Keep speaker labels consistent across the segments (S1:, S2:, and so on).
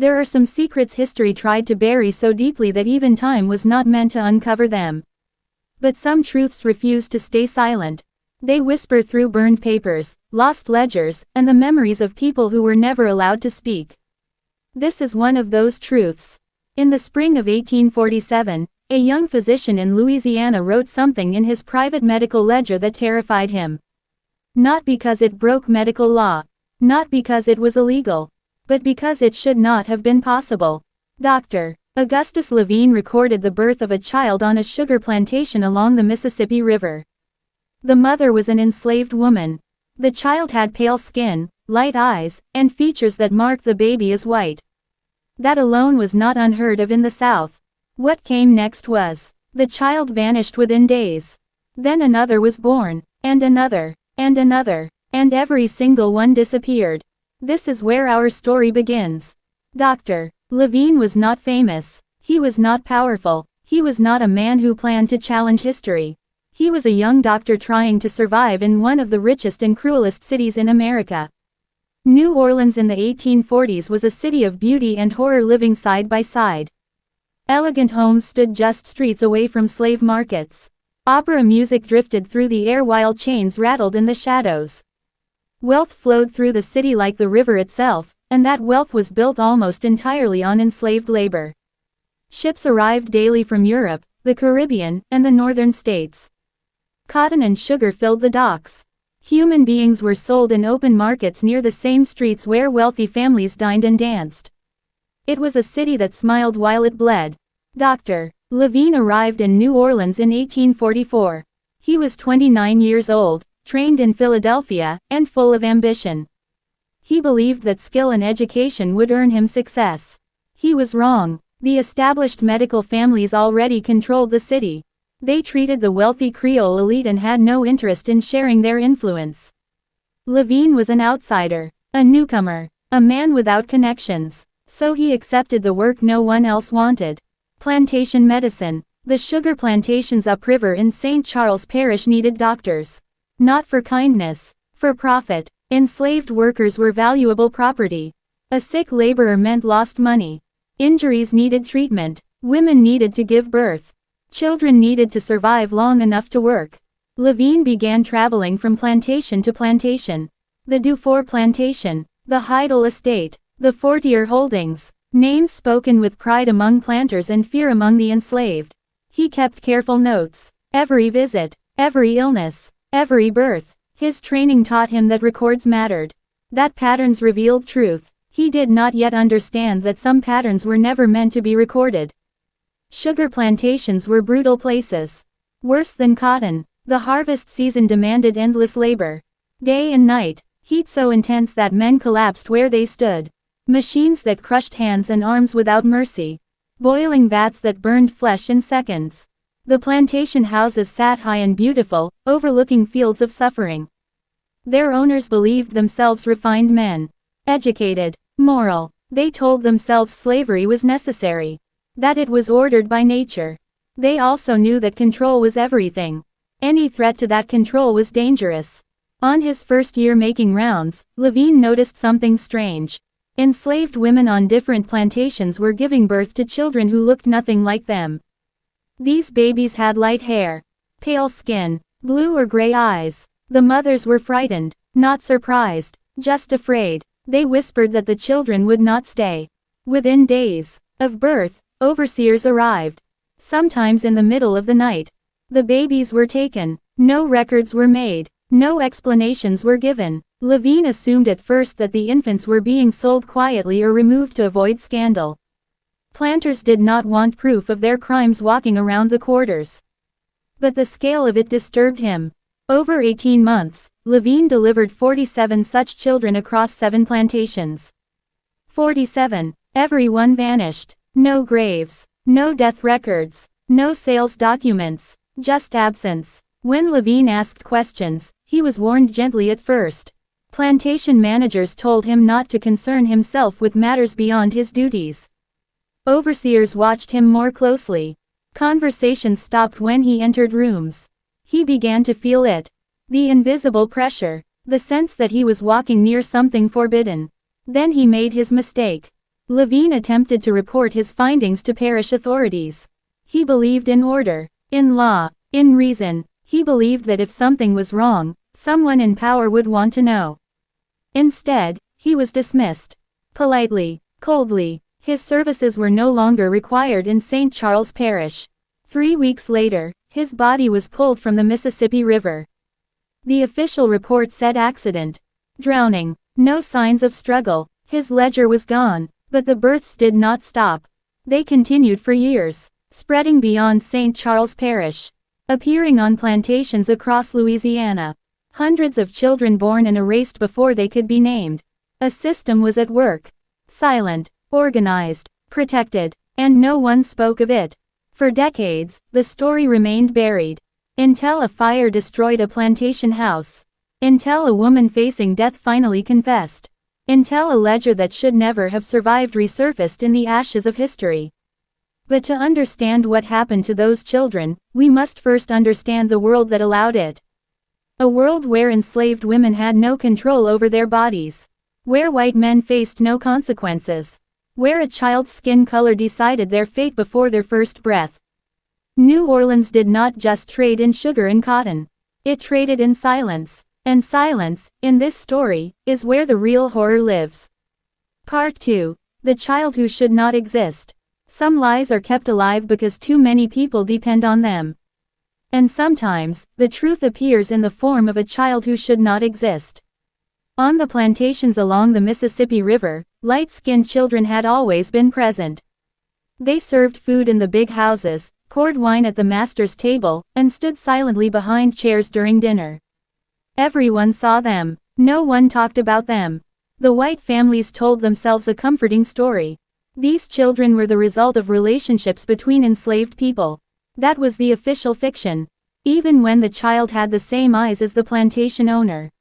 S1: There are some secrets history tried to bury so deeply that even time was not meant to uncover them. But some truths refuse to stay silent. They whisper through burned papers, lost ledgers, and the memories of people who were never allowed to speak. This is one of those truths. In the spring of 1847, a young physician in Louisiana wrote something in his private medical ledger that terrified him. Not because it broke medical law, not because it was illegal, but because it should not have been possible. Dr. Augustus Levine recorded the birth of a child on a sugar plantation along the Mississippi River. The mother was an enslaved woman. The child had pale skin, light eyes, and features that marked the baby as white. That alone was not unheard of in the South. What came next was, the child vanished within days. Then another was born, and another, and another, and every single one disappeared. This is where our story begins. Dr. Levine was not famous. He was not powerful. He was not a man who planned to challenge history. He was a young doctor trying to survive in one of the richest and cruelest cities in America. New Orleans in the 1840s was a city of beauty and horror living side by side. Elegant homes stood just streets away from slave markets. Opera music drifted through the air while chains rattled in the shadows. Wealth flowed through the city like the river itself, and that wealth was built almost entirely on enslaved labor. Ships arrived daily from Europe, the Caribbean, and the northern states. Cotton and sugar filled the docks. Human beings were sold in open markets near the same streets where wealthy families dined and danced. It was a city that smiled while it bled. Dr. Levine arrived in New Orleans in 1844. He was 29 years old, trained in Philadelphia, and full of ambition. He believed that skill and education would earn him success. He was wrong. The established medical families already controlled the city. They treated the wealthy Creole elite and had no interest in sharing their influence. Levine was an outsider, a newcomer, a man without connections. So he accepted the work no one else wanted. Plantation medicine. The sugar plantations upriver in St. Charles Parish needed doctors. Not for kindness, for profit. Enslaved workers were valuable property. A sick laborer meant lost money. Injuries needed treatment. Women needed to give birth. Children needed to survive long enough to work. Levine began traveling from plantation to plantation. The Dufour plantation, the Heidel estate, the Fortier holdings, names spoken with pride among planters and fear among the enslaved. He kept careful notes. Every visit, every illness, every birth. His training taught him that records mattered. That patterns revealed truth. He did not yet understand that some patterns were never meant to be recorded. Sugar plantations were brutal places. Worse than cotton. The harvest season demanded endless labor. Day and night, heat so intense that men collapsed where they stood. Machines that crushed hands and arms without mercy. Boiling vats that burned flesh in seconds. The plantation houses sat high and beautiful, overlooking fields of suffering. Their owners believed themselves refined men. Educated, moral. They told themselves slavery was necessary. That it was ordered by nature. They also knew that control was everything. Any threat to that control was dangerous. On his first year making rounds, Levine noticed something strange. Enslaved women on different plantations were giving birth to children who looked nothing like them. These babies had light hair, pale skin, blue or gray eyes. The mothers were frightened, not surprised, just afraid. They whispered that the children would not stay. Within days of birth, overseers arrived. Sometimes in the middle of the night. The babies were taken. No records were made. No explanations were given. Levine assumed at first that the infants were being sold quietly or removed to avoid scandal. Planters did not want proof of their crimes walking around the quarters. But the scale of it disturbed him. Over 18 months, Levine delivered 47 such children across 7 plantations. 47. Every one vanished. No graves. No death records. No sales documents. Just absence. When Levine asked questions, he was warned gently at first. Plantation managers told him not to concern himself with matters beyond his duties. Overseers watched him more closely. Conversations stopped when he entered rooms. He began to feel it. The invisible pressure. The sense that he was walking near something forbidden. Then he made his mistake. Levine attempted to report his findings to parish authorities. He believed in order, in law, in reason. He believed that if something was wrong, someone in power would want to know. Instead, he was dismissed. Politely, coldly. His services were no longer required in St. Charles Parish. 3 weeks later, his body was pulled from the Mississippi River. The official report said accident. Drowning. No signs of struggle. His ledger was gone. But the births did not stop. They continued for years, spreading beyond St. Charles Parish, appearing on plantations across Louisiana. Hundreds of children born and erased before they could be named. A system was at work. Silent, organized, protected, and no one spoke of it. For decades, the story remained buried. Until a fire destroyed a plantation house. Until a woman facing death finally confessed. Until a ledger that should never have survived resurfaced in the ashes of history. But to understand what happened to those children, we must first understand the world that allowed it. A world where enslaved women had no control over their bodies. Where white men faced no consequences. Where a child's skin color decided their fate before their first breath. New Orleans did not just trade in sugar and cotton. It traded in silence. And silence, in this story, is where the real horror lives. Part 2. The child who should not exist. Some lies are kept alive because too many people depend on them. And sometimes, the truth appears in the form of a child who should not exist. On the plantations along the Mississippi River, light-skinned children had always been present. They served food in the big houses, poured wine at the master's table, and stood silently behind chairs during dinner. Everyone saw them. No one talked about them. The white families told themselves a comforting story. These children were the result of relationships between enslaved people. That was the official fiction. Even when the child had the same eyes as the plantation owner.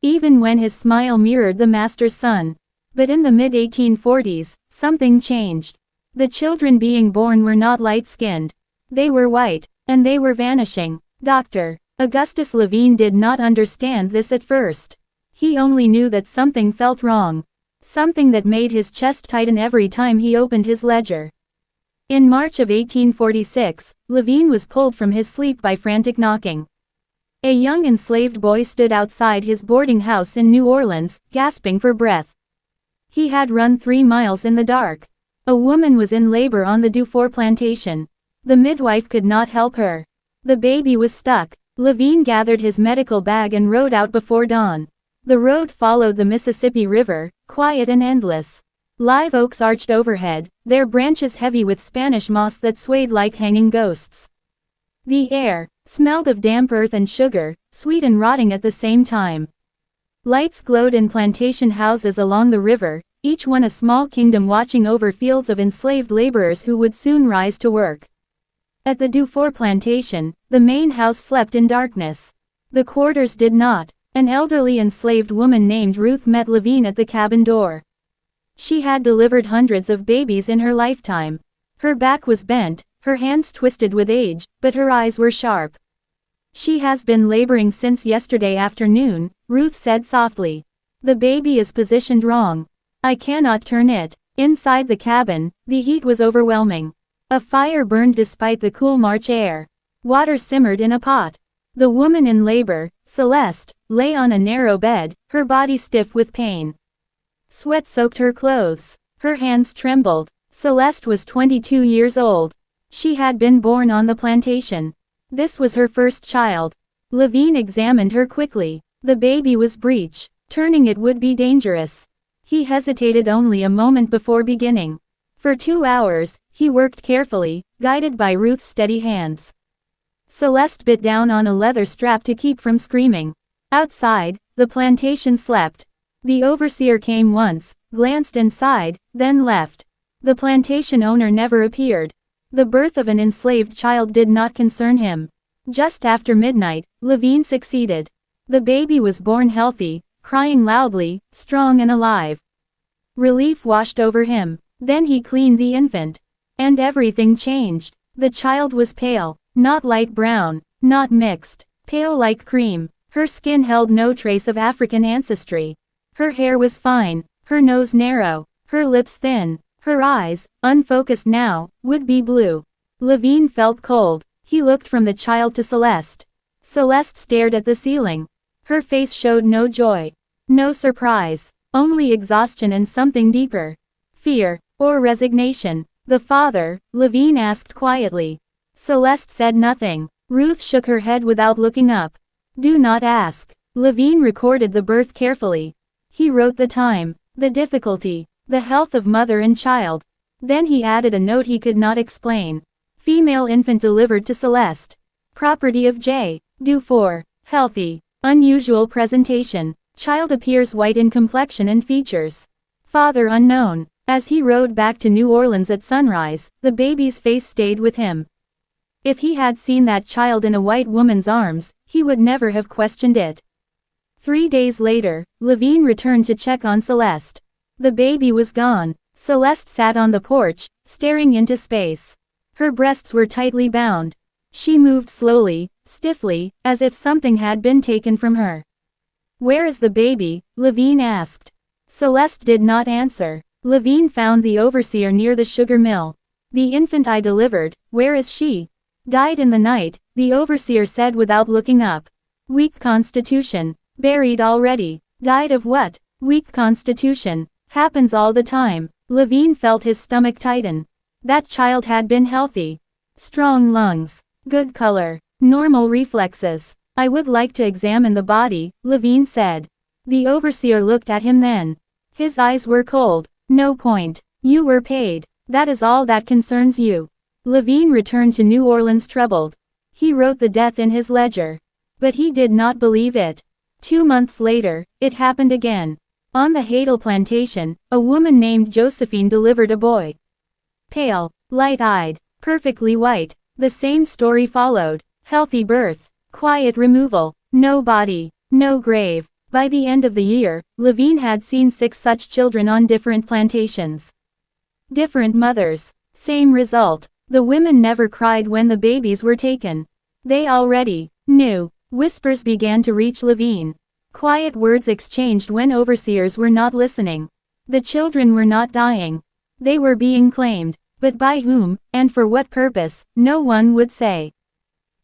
S1: Even when his smile mirrored the master's son. But in the mid-1840s, something changed. The children being born were not light-skinned. They were white, and they were vanishing. Dr. Augustus Levine did not understand this at first. He only knew that something felt wrong. Something that made his chest tighten every time he opened his ledger. In March of 1846, Levine was pulled from his sleep by frantic knocking. A young enslaved boy stood outside his boarding house in New Orleans, gasping for breath. He had run 3 miles in the dark. A woman was in labor on the Dufour plantation. The midwife could not help her. The baby was stuck. Levine gathered his medical bag and rode out before dawn. The road followed the Mississippi River, quiet and endless. Live oaks arched overhead, their branches heavy with Spanish moss that swayed like hanging ghosts. The air smelled of damp earth and sugar, sweet and rotting at the same time. Lights glowed in plantation houses along the river, each one a small kingdom watching over fields of enslaved laborers who would soon rise to work. At the Dufour plantation, the main house slept in darkness. The quarters did not. An elderly enslaved woman named Ruth met Levine at the cabin door. She had delivered hundreds of babies in her lifetime. Her back was bent, her hands twisted with age, but her eyes were sharp. "She has been laboring since yesterday afternoon," Ruth said softly. "The baby is positioned wrong. I cannot turn it." Inside the cabin, the heat was overwhelming. A fire burned despite the cool March air. Water simmered in a pot. The woman in labor, Celeste, lay on a narrow bed, her body stiff with pain. Sweat soaked her clothes. Her hands trembled. Celeste was 22 years old. She had been born on the plantation. This was her first child. Levine examined her quickly. The baby was breech. Turning it would be dangerous. He hesitated only a moment before beginning. For 2 hours, he worked carefully, guided by Ruth's steady hands. Celeste bit down on a leather strap to keep from screaming. Outside, the plantation slept. The overseer came once, glanced inside, then left. The plantation owner never appeared. The birth of an enslaved child did not concern him. Just after midnight, Levine succeeded. The baby was born healthy, crying loudly, strong and alive. Relief washed over him. Then he cleaned the infant. And everything changed. The child was pale, not light brown, not mixed, pale like cream. Her skin held no trace of African ancestry. Her hair was fine, her nose narrow, Her lips thin. Her eyes, unfocused now, would be blue. Levine felt cold. He looked from the child to Celeste. Celeste stared at the ceiling. Her face showed no joy. No surprise. Only exhaustion and something deeper. Fear, or resignation. The father, Levine asked quietly. Celeste said nothing. Ruth shook her head without looking up. Do not ask. Levine recorded the birth carefully. He wrote the time, the difficulty, the health of mother and child. Then he added a note he could not explain. Female infant delivered to Celeste. Property of J. Dufour. Healthy. Unusual presentation. Child appears white in complexion and features. Father unknown. As he rode back to New Orleans at sunrise, the baby's face stayed with him. If he had seen that child in a white woman's arms, he would never have questioned it. 3 days later, Levine returned to check on Celeste. The baby was gone. Celeste sat on the porch, staring into space. Her breasts were tightly bound. She moved slowly, stiffly, as if something had been taken from her. Where is the baby? Levine asked. Celeste did not answer. Levine found the overseer near the sugar mill. The infant I delivered, where is she? Died in the night, the overseer said without looking up. Weak constitution. Buried already. Died of what? Weak constitution. Happens all the time. Levine felt his stomach tighten. That child had been healthy. Strong lungs. Good color. Normal reflexes. I would like to examine the body, Levine said. The overseer looked at him then. His eyes were cold. No point. You were paid. That is all that concerns you. Levine returned to New Orleans troubled. He wrote the death in his ledger. But he did not believe it. 2 months later, it happened again. On the Hadel plantation, a woman named Josephine delivered a boy. Pale, light-eyed, perfectly white. The same story followed. Healthy birth, quiet removal, no body, no grave. By the end of the year, Levine had seen 6 such children on different plantations. Different mothers. Same result. The women never cried when the babies were taken. They already knew. Whispers began to reach Levine. Quiet words exchanged when overseers were not listening. The children were not dying. They were being claimed. But by whom, and for what purpose, no one would say.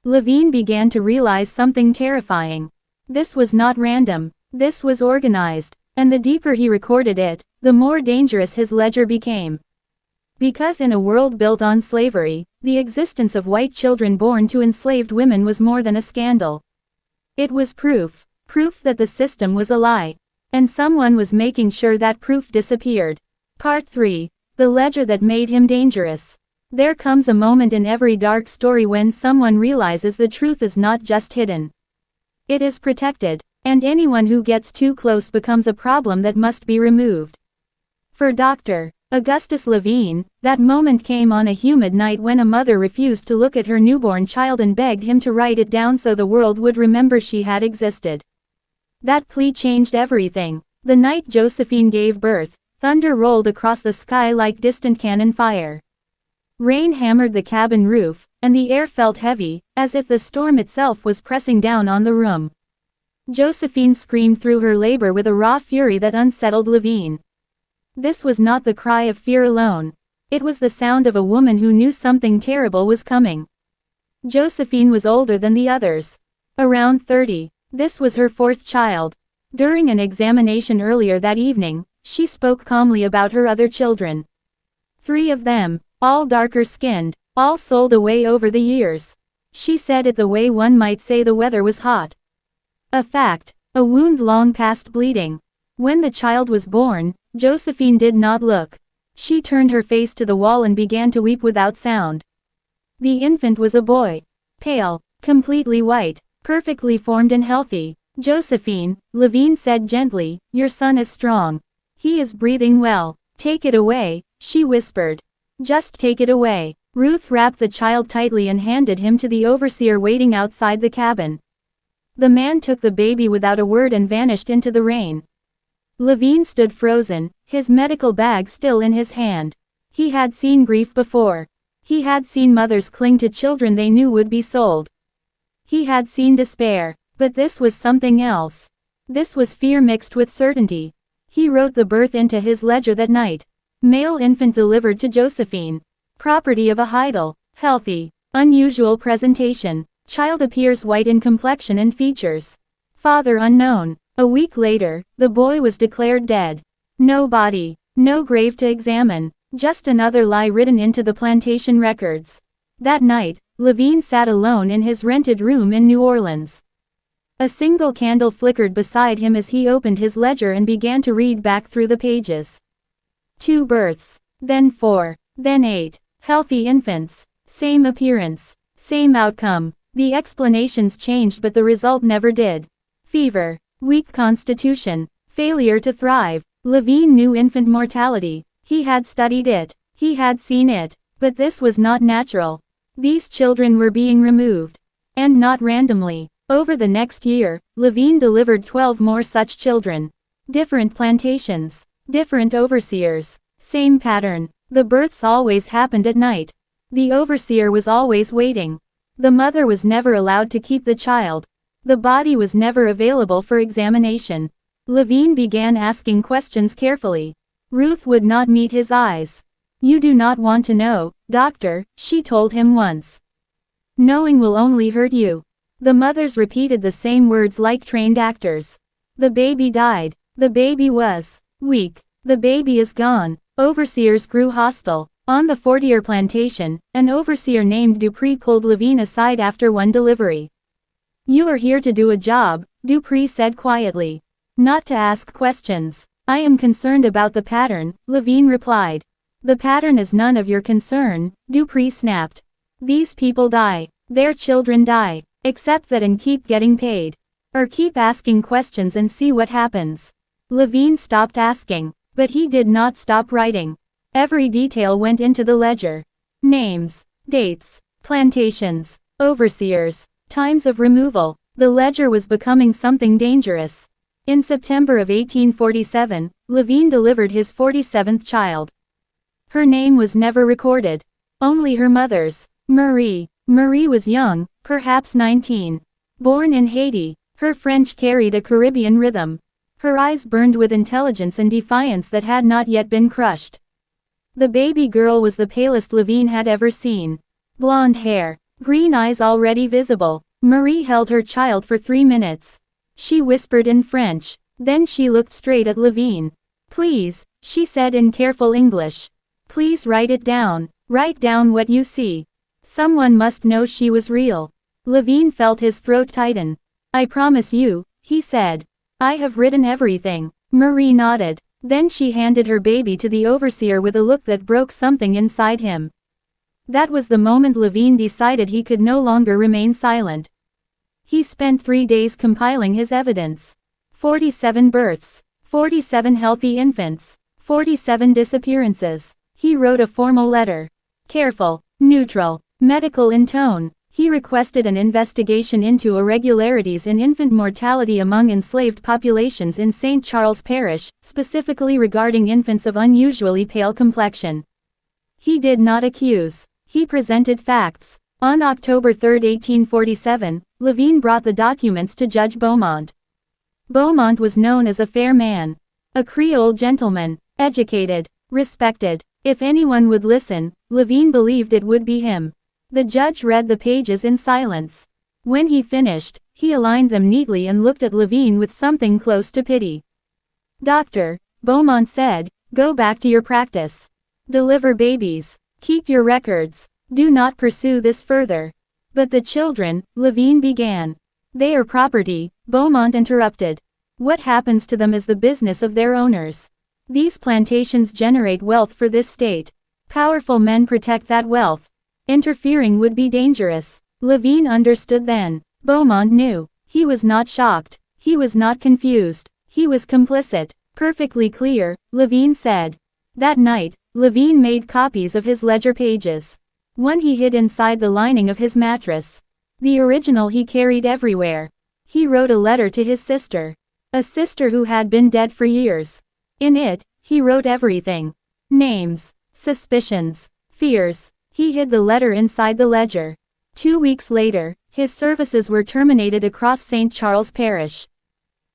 S1: Levine began to realize something terrifying. This was not random. This was organized. And the deeper he recorded it, the more dangerous his ledger became. Because in a world built on slavery, the existence of white children born to enslaved women was more than a scandal. It was proof. Proof that the system was a lie. And someone was making sure that proof disappeared. Part 3. The ledger that made him dangerous. There comes a moment in every dark story when someone realizes the truth is not just hidden. It is protected. And anyone who gets too close becomes a problem that must be removed. For Dr. Augustus Levine, that moment came on a humid night when a mother refused to look at her newborn child and begged him to write it down so the world would remember she had existed. That plea changed everything. The night Josephine gave birth, thunder rolled across the sky like distant cannon fire. Rain hammered the cabin roof, and the air felt heavy, as if the storm itself was pressing down on the room. Josephine screamed through her labor with a raw fury that unsettled Levine. This was not the cry of fear alone. It was the sound of a woman who knew something terrible was coming. Josephine was older than the others. Around 30. This was her 4th child. During an examination earlier that evening, she spoke calmly about her other children. 3 of them, all darker-skinned, all sold away over the years. She said it the way one might say the weather was hot. A fact, a wound long past bleeding. When the child was born, Josephine did not look. She turned her face to the wall and began to weep without sound. The infant was a boy. Pale, completely white, perfectly formed and healthy. Josephine, Levine said gently, your son is strong. He is breathing well. Take it away, she whispered. Just take it away. Ruth wrapped the child tightly and handed him to the overseer waiting outside the cabin. The man took the baby without a word and vanished into the rain. Levine stood frozen, his medical bag still in his hand. He had seen grief before. He had seen mothers cling to children they knew would be sold. He had seen despair, but this was something else. This was fear mixed with certainty. He wrote the birth into his ledger that night. Male infant delivered to Josephine. Property of a Heidel. Healthy. Unusual presentation. Child appears white in complexion and features. Father unknown. A week later, the boy was declared dead. No body. No grave to examine. Just another lie written into the plantation records. That night, Levine sat alone in his rented room in New Orleans. A single candle flickered beside him as he opened his ledger and began to read back through the pages. 2 births. Then 4. Then 8. Healthy infants. Same appearance. Same outcome. The explanations changed but the result never did. Fever. Weak constitution. Failure to thrive. Levine knew infant mortality. He had studied it. He had seen it. But this was not natural. These children were being removed. And not randomly. Over the next year, Levine delivered 12 more such children. Different plantations. Different overseers. Same pattern. The births always happened at night. The overseer was always waiting. The mother was never allowed to keep the child. The body was never available for examination. Levine began asking questions carefully. Ruth would not meet his eyes. "You do not want to know, doctor," she told him once. "Knowing will only hurt you." The mothers repeated the same words like trained actors. The baby died. The baby was weak. The baby is gone. Overseers grew hostile. On the Fortier plantation, an overseer named Dupree pulled Levine aside after one delivery. "You are here to do a job," Dupree said quietly. "Not to ask questions." "I am concerned about the pattern," Levine replied. "The pattern is none of your concern," Dupree snapped. "These people die. Their children die. Accept that and keep getting paid. Or keep asking questions and see what happens." Levine stopped asking. But he did not stop writing. Every detail went into the ledger. Names, dates, plantations, overseers, times of removal. The ledger was becoming something dangerous. In September of 1847, Levine delivered his 47th child. Her name was never recorded. Only her mother's, Marie. Marie was young, perhaps 19. Born in Haiti, her French carried a Caribbean rhythm. Her eyes burned with intelligence and defiance that had not yet been crushed. The baby girl was the palest Levine had ever seen. Blonde hair, green eyes already visible. Marie held her child for 3 minutes. She whispered in French. Then she looked straight at Levine. "Please," she said in careful English. "Please write it down. Write down what you see. Someone must know she was real." Levine felt his throat tighten. "I promise you," he said. "I have written everything." Marie nodded. Then she handed her baby to the overseer with a look that broke something inside him. That was the moment Levine decided he could no longer remain silent. He spent 3 days compiling his evidence. 47 births. 47 healthy infants. 47 disappearances. He wrote a formal letter. Careful, neutral, medical in tone. He requested an investigation into irregularities in infant mortality among enslaved populations in St. Charles Parish, specifically regarding infants of unusually pale complexion. He did not accuse. He presented facts. On October 3, 1847, Levine brought the documents to Judge Beaumont. Beaumont was known as a fair man. A Creole gentleman, educated, respected. If anyone would listen, Levine believed it would be him. The judge read the pages in silence. When he finished, he aligned them neatly and looked at Levine with something close to pity. "Doctor," Beaumont said, "go back to your practice. Deliver babies. Keep your records. Do not pursue this further." "But the children," Levine began. "They are property," Beaumont interrupted. "What happens to them is the business of their owners. These plantations generate wealth for this state. Powerful men protect that wealth. Interfering would be dangerous." Levine understood then. Beaumont knew. He was not shocked. He was not confused. He was complicit. "Perfectly clear," Levine said. That night, Levine made copies of his ledger pages. One he hid inside the lining of his mattress. The original he carried everywhere. He wrote a letter to his sister. A sister who had been dead for years. In it, he wrote everything. Names, suspicions, fears. He hid the letter inside the ledger. 2 weeks later, his services were terminated across St. Charles Parish.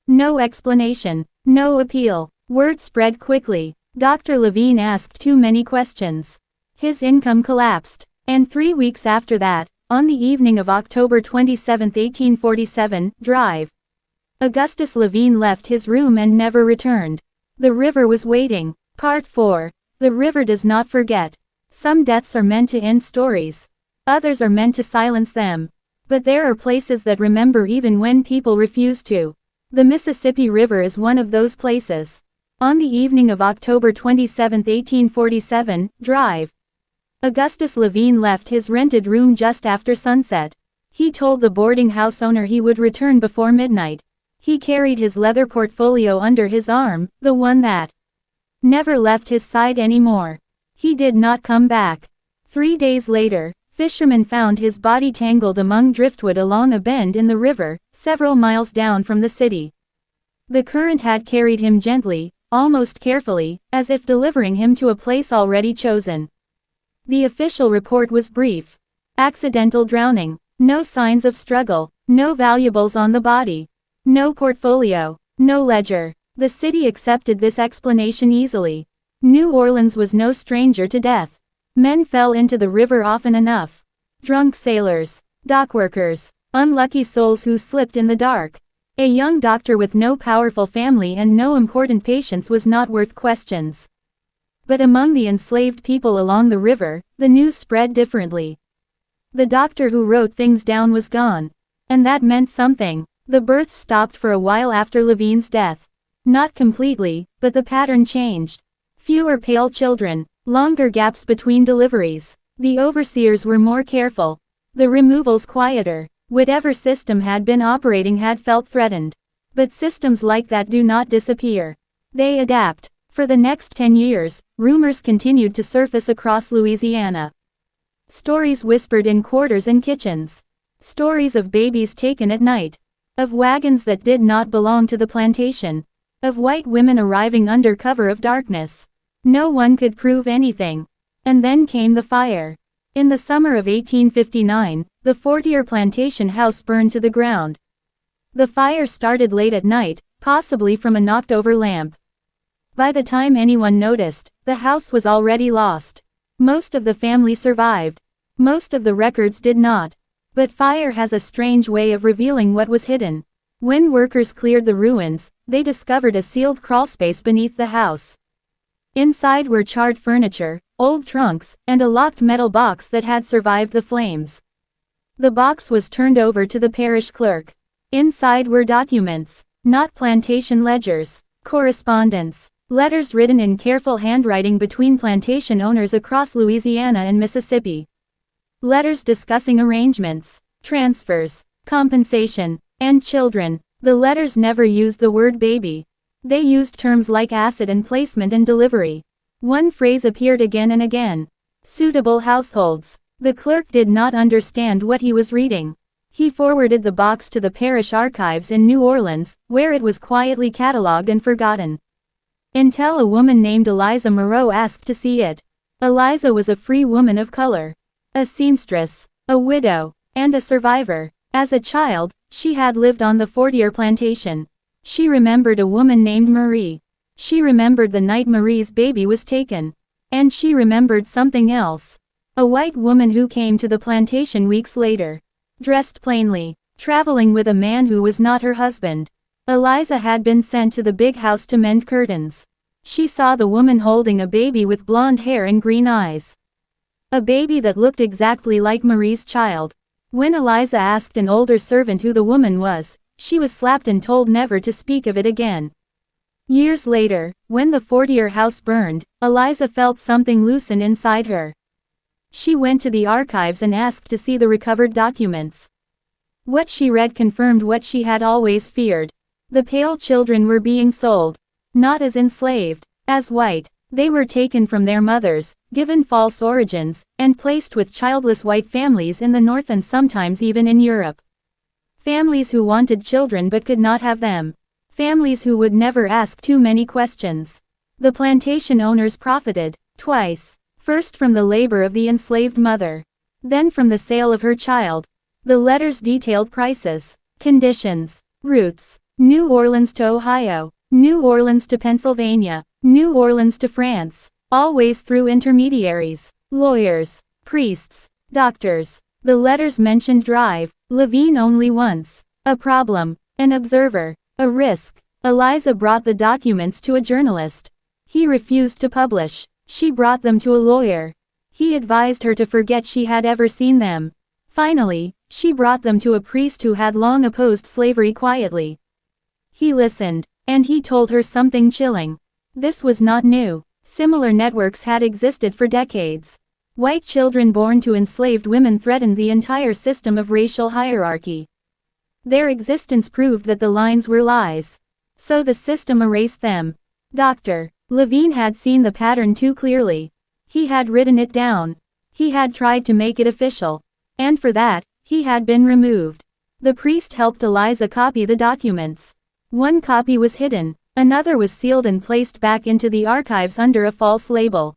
S1: No explanation, no appeal. Word spread quickly. Dr. Levine asked too many questions. His income collapsed. And 3 weeks after that, on the evening of October 27, 1847, Drive, Augustus Levine left his room and never returned. The river was waiting. Part 4. The river does not forget. Some deaths are meant to end stories. Others are meant to silence them. But there are places that remember even when people refuse to. The Mississippi River is one of those places. On the evening of October 27, 1847, Drive, Augustus Levine left his rented room just after sunset. He told the boarding house owner he would return before midnight. He carried his leather portfolio under his arm, the one that never left his side anymore. He did not come back. 3 days later, fishermen found his body tangled among driftwood along a bend in the river, several miles down from the city. The current had carried him gently, almost carefully, as if delivering him to a place already chosen. The official report was brief. Accidental drowning. No signs of struggle. No valuables on the body. No portfolio. No ledger. The city accepted this explanation easily. New Orleans was no stranger to death. Men fell into the river often enough. Drunk sailors. Dockworkers. Unlucky souls who slipped in the dark. A young doctor with no powerful family and no important patients was not worth questions. But among the enslaved people along the river, the news spread differently. The doctor who wrote things down was gone. And that meant something. The births stopped for a while after Levine's death. Not completely, but the pattern changed. Fewer pale children. Longer gaps between deliveries. The overseers were more careful. The removals quieter. Whatever system had been operating had felt threatened. But systems like that do not disappear. They adapt. For the next 10 years, rumors continued to surface across Louisiana. Stories whispered in quarters and kitchens. Stories of babies taken at night. Of wagons that did not belong to the plantation. Of white women arriving under cover of darkness. No one could prove anything. And then came the fire. In the summer of 1859, the Fortier plantation house burned to the ground. The fire started late at night, possibly from a knocked-over lamp. By the time anyone noticed, the house was already lost. Most of the family survived. Most of the records did not. But fire has a strange way of revealing what was hidden. When workers cleared the ruins, they discovered a sealed crawlspace beneath the house. Inside were charred furniture, old trunks, and a locked metal box that had survived the flames. The box was turned over to the parish clerk. Inside were documents, not plantation ledgers, correspondence, letters written in careful handwriting between plantation owners across Louisiana and Mississippi. Letters discussing arrangements, transfers, compensation, and children. The letters never used the word baby. They used terms like acid and placement and delivery. One phrase appeared again and again. Suitable households. The clerk did not understand what he was reading. He forwarded the box to the parish archives in New Orleans, where it was quietly catalogued and forgotten. Until a woman named Eliza Moreau asked to see it. Eliza was a free woman of color. A seamstress, a widow, and a survivor. As a child, she had lived on the Fortier plantation. She remembered a woman named Marie. She remembered the night Marie's baby was taken. And she remembered something else. A white woman who came to the plantation weeks later. Dressed plainly. Traveling with a man who was not her husband. Eliza had been sent to the big house to mend curtains. She saw the woman holding a baby with blonde hair and green eyes. A baby that looked exactly like Marie's child. When Eliza asked an older servant who the woman was, she was slapped and told never to speak of it again. Years later, when the Fortier house burned, Eliza felt something loosen inside her. She went to the archives and asked to see the recovered documents. What she read confirmed what she had always feared. The pale children were being sold. Not as enslaved, as white. They were taken from their mothers, given false origins, and placed with childless white families in the North and sometimes even in Europe. Families who wanted children but could not have them. Families who would never ask too many questions. The plantation owners profited, twice. First from the labor of the enslaved mother. Then from the sale of her child. The letters detailed prices, conditions, routes. New Orleans to Ohio. New Orleans to Pennsylvania. New Orleans to France, always through intermediaries, lawyers, priests, doctors. The letters mentioned Drive, Levine only once. A problem, an observer, a risk. Eliza brought the documents to a journalist. He refused to publish. She brought them to a lawyer. He advised her to forget she had ever seen them. Finally, she brought them to a priest who had long opposed slavery quietly. He listened, and he told her something chilling. This was not new. Similar networks had existed for decades. White children born to enslaved women threatened the entire system of racial hierarchy. Their existence proved that the lines were lies. So the system erased them. Dr. Levine had seen the pattern too clearly. He had written it down. He had tried to make it official. And for that, he had been removed. The priest helped Eliza copy the documents. One copy was hidden, another was sealed and placed back into the archives under a false label.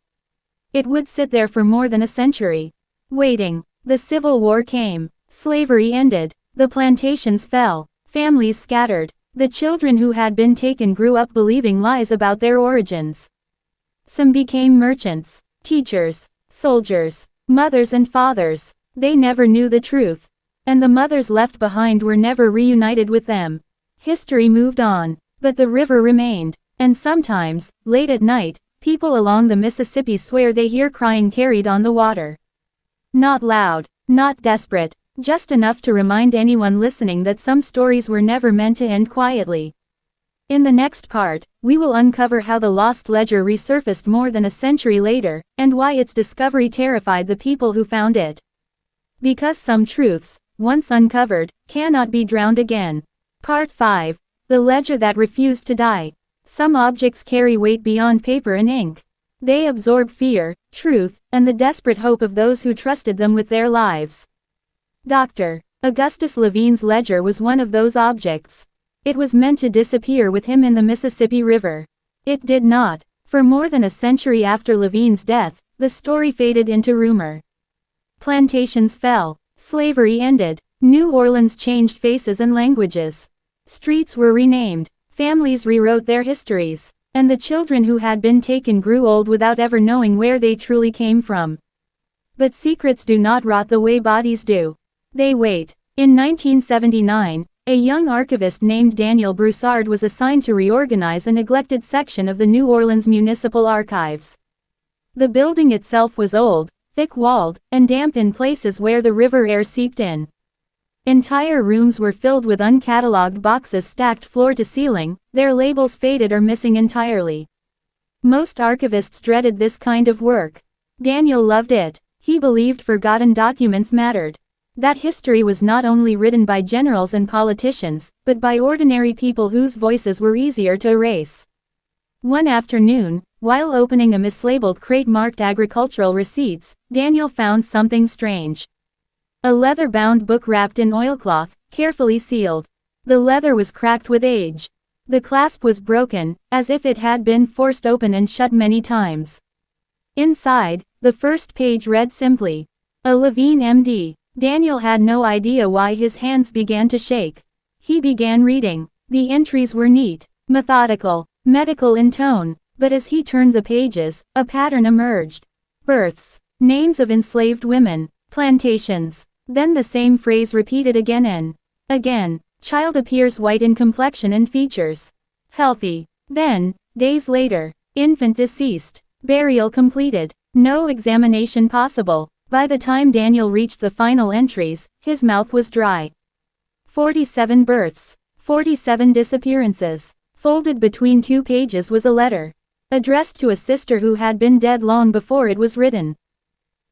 S1: It would sit there for more than a century. Waiting. The Civil War came. Slavery ended. The plantations fell. Families scattered. The children who had been taken grew up believing lies about their origins. Some became merchants, teachers, soldiers, mothers and fathers. They never knew the truth. And the mothers left behind were never reunited with them. History moved on, but the river remained. And sometimes, late at night, people along the Mississippi swear they hear crying carried on the water. Not loud, not desperate, just enough to remind anyone listening that some stories were never meant to end quietly. In the next part, we will uncover how the lost ledger resurfaced more than a century later, and why its discovery terrified the people who found it. Because some truths, once uncovered, cannot be drowned again. Part 5. The ledger that refused to die. Some objects carry weight beyond paper and ink. They absorb fear, truth, and the desperate hope of those who trusted them with their lives. Dr. Augustus Levine's ledger was one of those objects. It was meant to disappear with him in the Mississippi River. It did not. For more than a century after Levine's death, the story faded into rumor. Plantations fell. Slavery ended. New Orleans changed faces and languages. Streets were renamed. Families rewrote their histories. And the children who had been taken grew old without ever knowing where they truly came from. But secrets do not rot the way bodies do. They wait. In 1979, a young archivist named Daniel Broussard was assigned to reorganize a neglected section of the New Orleans Municipal Archives. The building itself was old, thick-walled, and damp in places where the river air seeped in. Entire rooms were filled with uncatalogued boxes stacked floor to ceiling, their labels faded or missing entirely. Most archivists dreaded this kind of work. Daniel loved it. He believed forgotten documents mattered. That history was not only written by generals and politicians, but by ordinary people whose voices were easier to erase. One afternoon, while opening a mislabeled crate marked agricultural receipts, Daniel found something strange. A leather-bound book wrapped in oilcloth, carefully sealed. The leather was cracked with age. The clasp was broken, as if it had been forced open and shut many times. Inside, the first page read simply, "A Levine M.D." Daniel had no idea why his hands began to shake. He began reading. The entries were neat, methodical, medical in tone, but as he turned the pages, a pattern emerged. Births, names of enslaved women, plantations. Then the same phrase repeated again and again. Child appears white in complexion and features. Healthy. Then, days later, infant deceased. Burial completed. No examination possible. By the time Daniel reached the final entries, his mouth was dry. 47 births. 47 disappearances. Folded between two pages was a letter. Addressed to a sister who had been dead long before it was written.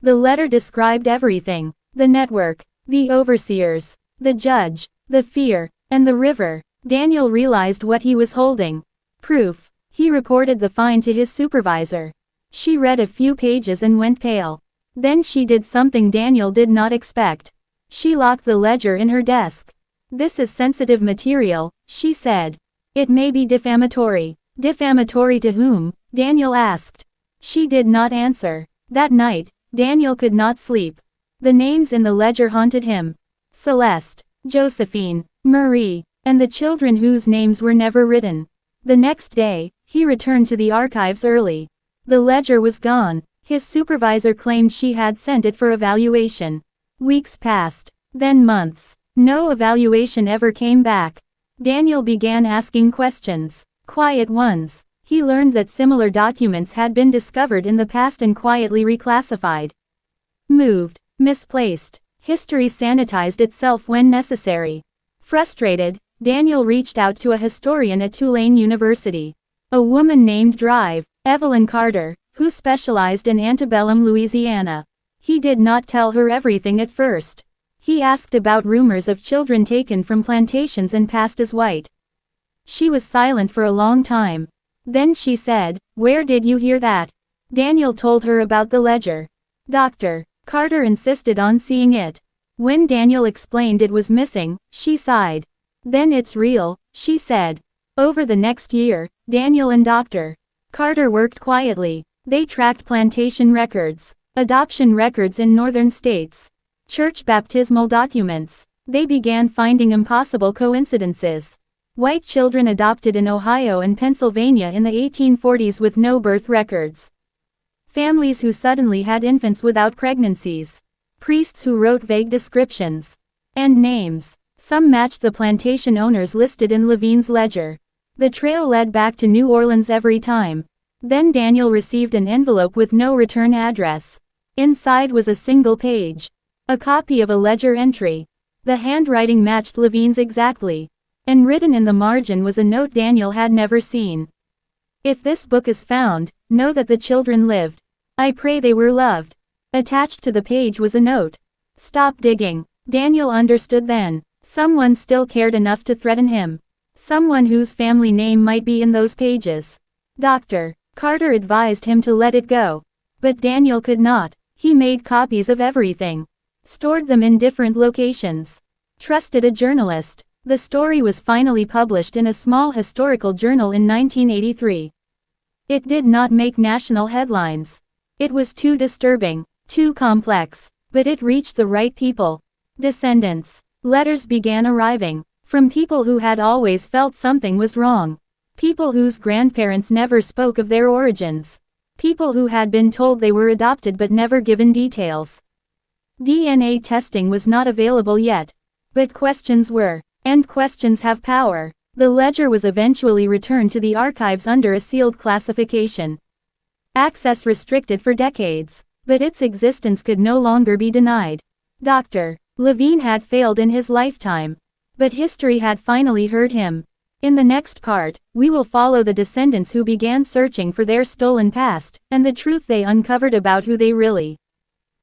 S1: The letter described everything. The network, the overseers, the judge, the fear, and the river. Daniel realized what he was holding. Proof. He reported the find to his supervisor. She read a few pages and went pale. Then she did something Daniel did not expect. She locked the ledger in her desk. "This is sensitive material," she said. "It may be defamatory." Defamatory to whom? Daniel asked. She did not answer. That night, Daniel could not sleep. The names in the ledger haunted him. Celeste, Josephine, Marie, and the children whose names were never written. The next day, He returned to the archives early. The ledger was gone. His supervisor claimed she had sent it for evaluation. Weeks passed. Then months. No evaluation ever came back. Daniel began asking questions. Quiet ones. He learned that similar documents had been discovered in the past and quietly reclassified. Moved. Misplaced. History sanitized itself when necessary. Frustrated, Daniel reached out to a historian at Tulane University. A woman named Evelyn Carter, who specialized in antebellum Louisiana. He did not tell her everything at first. He asked about rumors of children taken from plantations and passed as white. She was silent for a long time. Then she said, "Where did you hear that?" Daniel told her about the ledger. Dr. Carter insisted on seeing it. When Daniel explained it was missing, she sighed. "Then it's real," she said. Over the next year, Daniel and Dr. Carter worked quietly. They tracked plantation records, adoption records in northern states, church baptismal documents. They began finding impossible coincidences. White children adopted in Ohio and Pennsylvania in the 1840s with no birth records. Families who suddenly had infants without pregnancies. Priests who wrote vague descriptions and names. Some matched the plantation owners listed in Levine's ledger. The trail led back to New Orleans every time. Then Daniel received an envelope with no return address. Inside was a single page. A copy of a ledger entry. The handwriting matched Levine's exactly. And written in the margin was a note Daniel had never seen. "If this book is found, know that the children lived. I pray they were loved." Attached to the page was a note. "Stop digging." Daniel understood then. Someone still cared enough to threaten him. Someone whose family name might be in those pages. Dr. Carter advised him to let it go. But Daniel could not. He made copies of everything. Stored them in different locations. Trusted a journalist. The story was finally published in a small historical journal in 1983. It did not make national headlines. It was too disturbing, too complex. But it reached the right people. Descendants. Letters began arriving. From people who had always felt something was wrong. People whose grandparents never spoke of their origins. People who had been told they were adopted but never given details. DNA testing was not available yet. But questions were. And questions have power. The ledger was eventually returned to the archives under a sealed classification. Access restricted for decades. But its existence could no longer be denied. Dr. Levine had failed in his lifetime. But history had finally heard him. In the next part, we will follow the descendants who began searching for their stolen past, and the truth they uncovered about who they really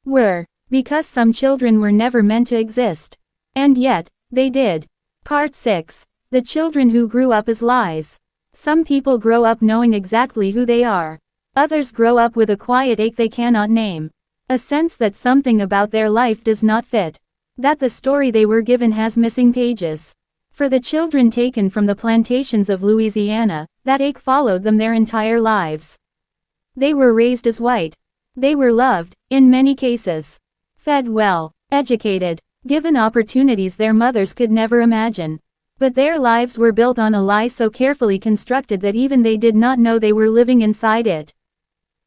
S1: were. Because some children were never meant to exist. And yet, they did. Part 6. The children who grew up as lies. Some people grow up knowing exactly who they are. Others grow up with a quiet ache they cannot name. A sense that something about their life does not fit. That the story they were given has missing pages. For the children taken from the plantations of Louisiana, that ache followed them their entire lives. They were raised as white. They were loved, in many cases. Fed well, educated, given opportunities their mothers could never imagine. But their lives were built on a lie so carefully constructed that even they did not know they were living inside it.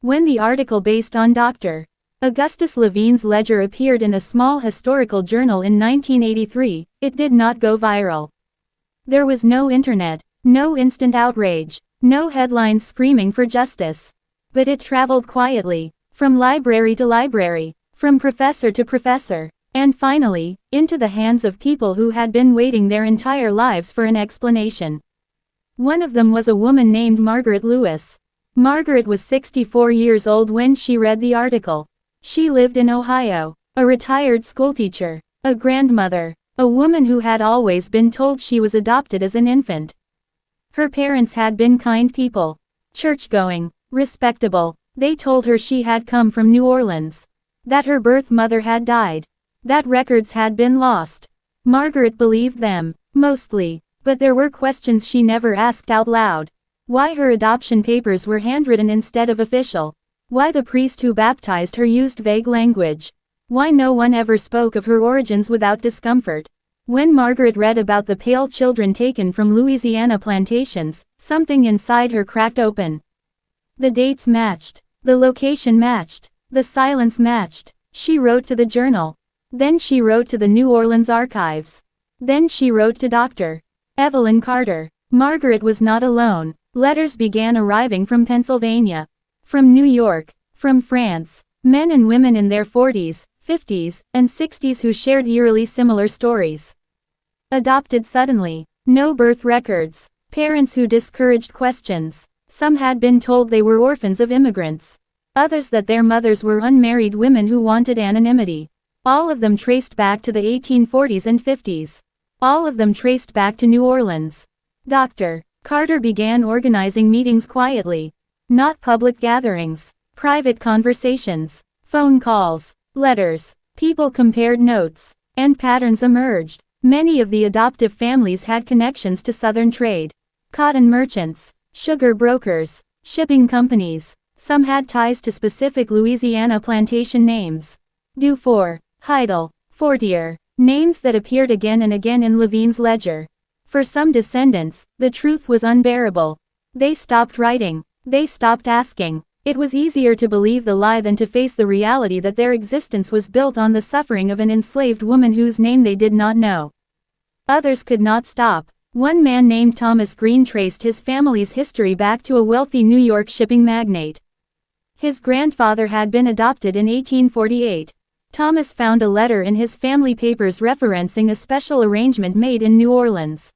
S1: When the article based on Dr. Augustus Levine's ledger appeared in a small historical journal in 1983, it did not go viral. There was no internet, no instant outrage, no headlines screaming for justice. But it traveled quietly, from library to library, from professor to professor, and finally, into the hands of people who had been waiting their entire lives for an explanation. One of them was a woman named Margaret Lewis. Margaret was 64 years old when she read the article. She lived in Ohio, a retired schoolteacher, a grandmother, a woman who had always been told she was adopted as an infant. Her parents had been kind people, church-going, respectable. They told her she had come from New Orleans, that her birth mother had died, that records had been lost. Margaret believed them, mostly, but there were questions she never asked out loud. Why her adoption papers were handwritten instead of official. Why the priest who baptized her used vague language. Why no one ever spoke of her origins without discomfort. When Margaret read about the pale children taken from Louisiana plantations, something inside her cracked open. The dates matched. The location matched. The silence matched. She wrote to the journal. Then she wrote to the New Orleans archives. Then she wrote to Dr. Evelyn Carter. Margaret was not alone. Letters began arriving from Pennsylvania, from New York, from France. Men and women in their 40s, 50s, and 60s who shared eerily similar stories. Adopted suddenly. No birth records. Parents who discouraged questions. Some had been told they were orphans of immigrants. Others that their mothers were unmarried women who wanted anonymity. All of them traced back to the 1840s and 50s. All of them traced back to New Orleans. Dr. Carter began organizing meetings quietly. Not public gatherings. Private conversations. Phone calls. Letters. People compared notes. And patterns emerged. Many of the adoptive families had connections to Southern trade. Cotton merchants. Sugar brokers. Shipping companies. Some had ties to specific Louisiana plantation names. Dufour. Heidel. Fortier. Names that appeared again and again in Levine's ledger. For some descendants, the truth was unbearable. They stopped writing. They stopped asking. It was easier to believe the lie than to face the reality that their existence was built on the suffering of an enslaved woman whose name they did not know. Others could not stop. One man named Thomas Green traced his family's history back to a wealthy New York shipping magnate. His grandfather had been adopted in 1848. Thomas found a letter in his family papers referencing a special arrangement made in New Orleans.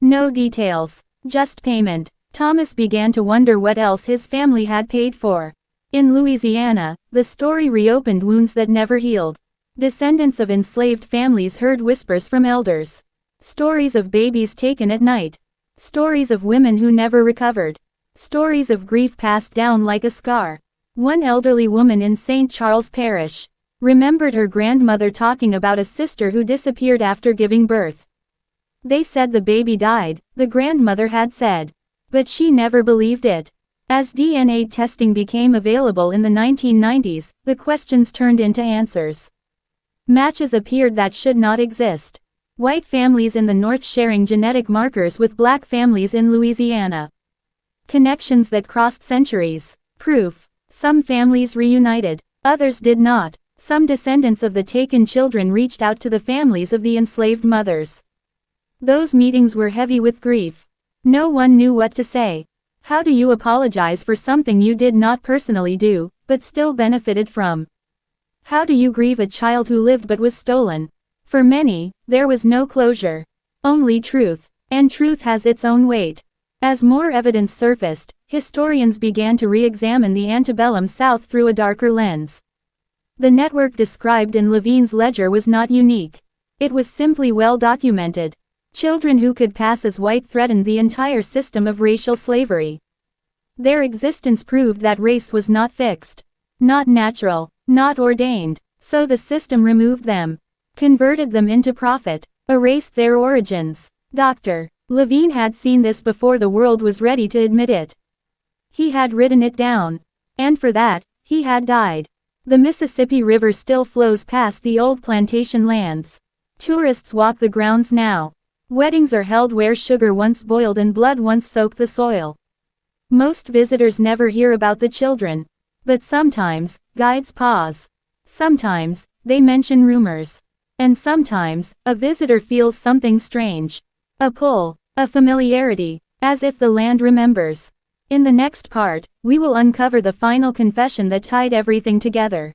S1: No details, just payment. Thomas began to wonder what else his family had paid for. In Louisiana, the story reopened wounds that never healed. Descendants of enslaved families heard whispers from elders. Stories of babies taken at night. Stories of women who never recovered. Stories of grief passed down like a scar. One elderly woman in St. Charles Parish remembered her grandmother talking about a sister who disappeared after giving birth. They said the baby died, the grandmother had said. But she never believed it. As DNA testing became available in the 1990s, the questions turned into answers. Matches appeared that should not exist. White families in the North sharing genetic markers with black families in Louisiana. Connections that crossed centuries. Proof. Some families reunited. Others did not. Some descendants of the taken children reached out to the families of the enslaved mothers. Those meetings were heavy with grief. No one knew what to say. How do you apologize for something you did not personally do, but still benefited from? How do you grieve a child who lived but was stolen? For many, there was no closure. Only truth. And truth has its own weight. As more evidence surfaced, historians began to re-examine the antebellum South through a darker lens. The network described in Levine's ledger was not unique. It was simply well documented. Children who could pass as white threatened the entire system of racial slavery. Their existence proved that race was not fixed, not natural, not ordained, so the system removed them, converted them into profit, erased their origins. Dr. Levine had seen this before the world was ready to admit it. He had written it down. And for that, he had died. The Mississippi River still flows past the old plantation lands. Tourists walk the grounds now. Weddings are held where sugar once boiled and blood once soaked the soil. Most visitors never hear about the children. But sometimes, guides pause. Sometimes, they mention rumors. And sometimes, a visitor feels something strange. A pull, a familiarity, as if the land remembers. In the next part, we will uncover the final confession that tied everything together.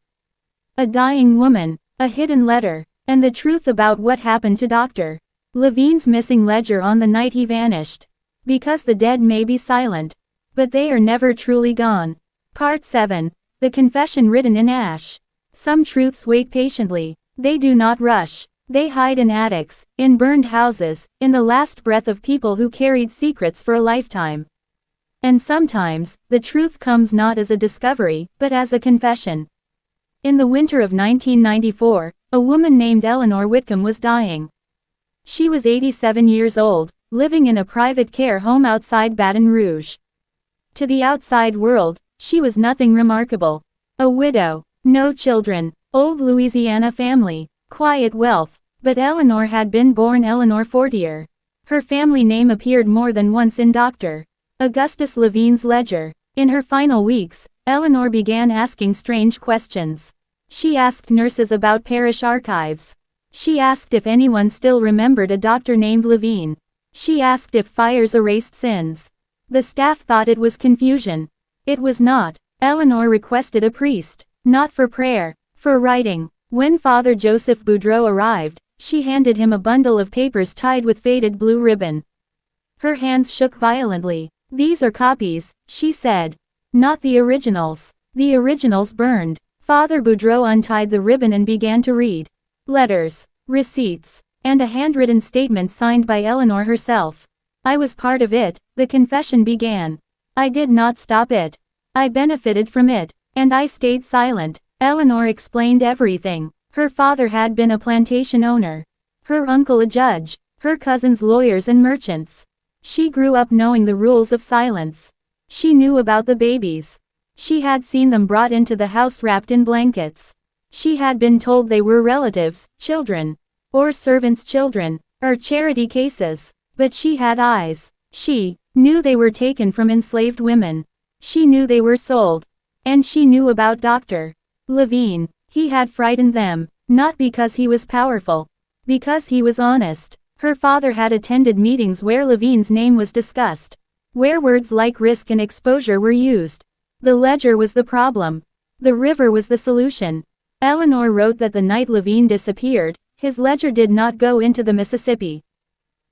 S1: A dying woman, a hidden letter, and the truth about what happened to Dr. Levine's missing ledger on the night he vanished. Because the dead may be silent, but they are never truly gone. Part 7. The confession written in ash. Some truths wait patiently. They do not rush. They hide in attics, in burned houses, in the last breath of people who carried secrets for a lifetime. And sometimes, the truth comes not as a discovery, but as a confession. In the winter of 1994, a woman named Eleanor Whitcomb was dying. She was 87 years old, living in a private care home outside Baton Rouge. To the outside world, she was nothing remarkable. A widow, no children, old Louisiana family, quiet wealth. But Eleanor had been born Eleanor Fortier. Her family name appeared more than once in Dr. Augustus Levine's ledger. In her final weeks, Eleanor began asking strange questions. She asked nurses about parish archives. She asked if anyone still remembered a doctor named Levine. She asked if fires erased sins. The staff thought it was confusion. It was not. Eleanor requested a priest, not for prayer, for writing. When Father Joseph Boudreau arrived, she handed him a bundle of papers tied with faded blue ribbon. Her hands shook violently. "These are copies," she said. "Not the originals. The originals burned." Father Boudreau untied the ribbon and began to read. Letters, receipts, and a handwritten statement signed by Eleanor herself. "I was part of it," the confession began. "I did not stop it. I benefited from it, and I stayed silent." Eleanor explained everything. Her father had been a plantation owner. Her uncle a judge. Her cousins lawyers and merchants. She grew up knowing the rules of silence. She knew about the babies. She had seen them brought into the house wrapped in blankets. She had been told they were relatives, children, or servants' children, or charity cases. But she had eyes. She knew they were taken from enslaved women. She knew they were sold. And she knew about Dr. Levine. He had frightened them, not because he was powerful, because he was honest. Her father had attended meetings where Levine's name was discussed, where words like risk and exposure were used. The ledger was the problem. The river was the solution. Eleanor wrote that the night Levine disappeared, his ledger did not go into the Mississippi.